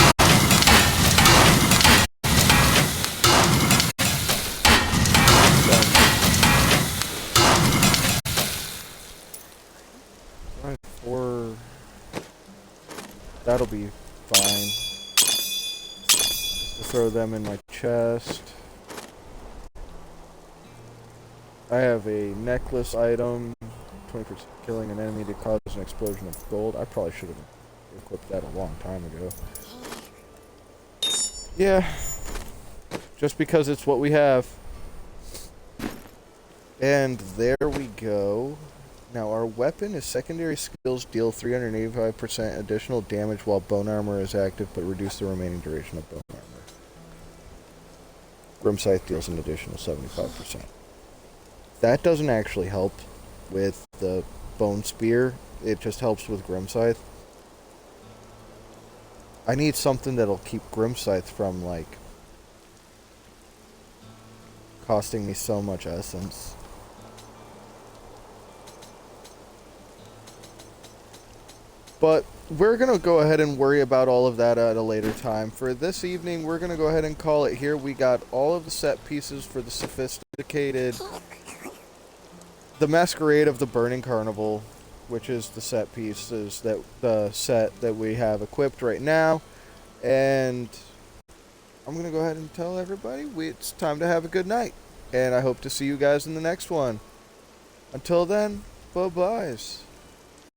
that'll be fine. Just to throw them in my chest. I have a necklace item. 20% killing an enemy to cause an explosion of gold. I probably should have equipped that a long time ago. Yeah. Just because it's what we have. And there we go. Now, our weapon is secondary skills deal 385% additional damage while bone armor is active, but reduce the remaining duration of bone armor. Grim Scythe deals an additional 75%. That doesn't actually help with the Bone Spear. It just helps with Grim Scythe. I need something that'll keep Grim Scythe from, like, costing me so much essence. But we're going to go ahead and worry about all of that at a later time. For this evening, we're going to go ahead and call it here. We got all of the set pieces for the sophisticated... The Masquerade of the Burning Carnival, which is the set pieces that the set that we have equipped right now. And I'm going to go ahead and tell everybody it's time to have a good night. And I hope to see you guys in the next one. Until then, bye-byes.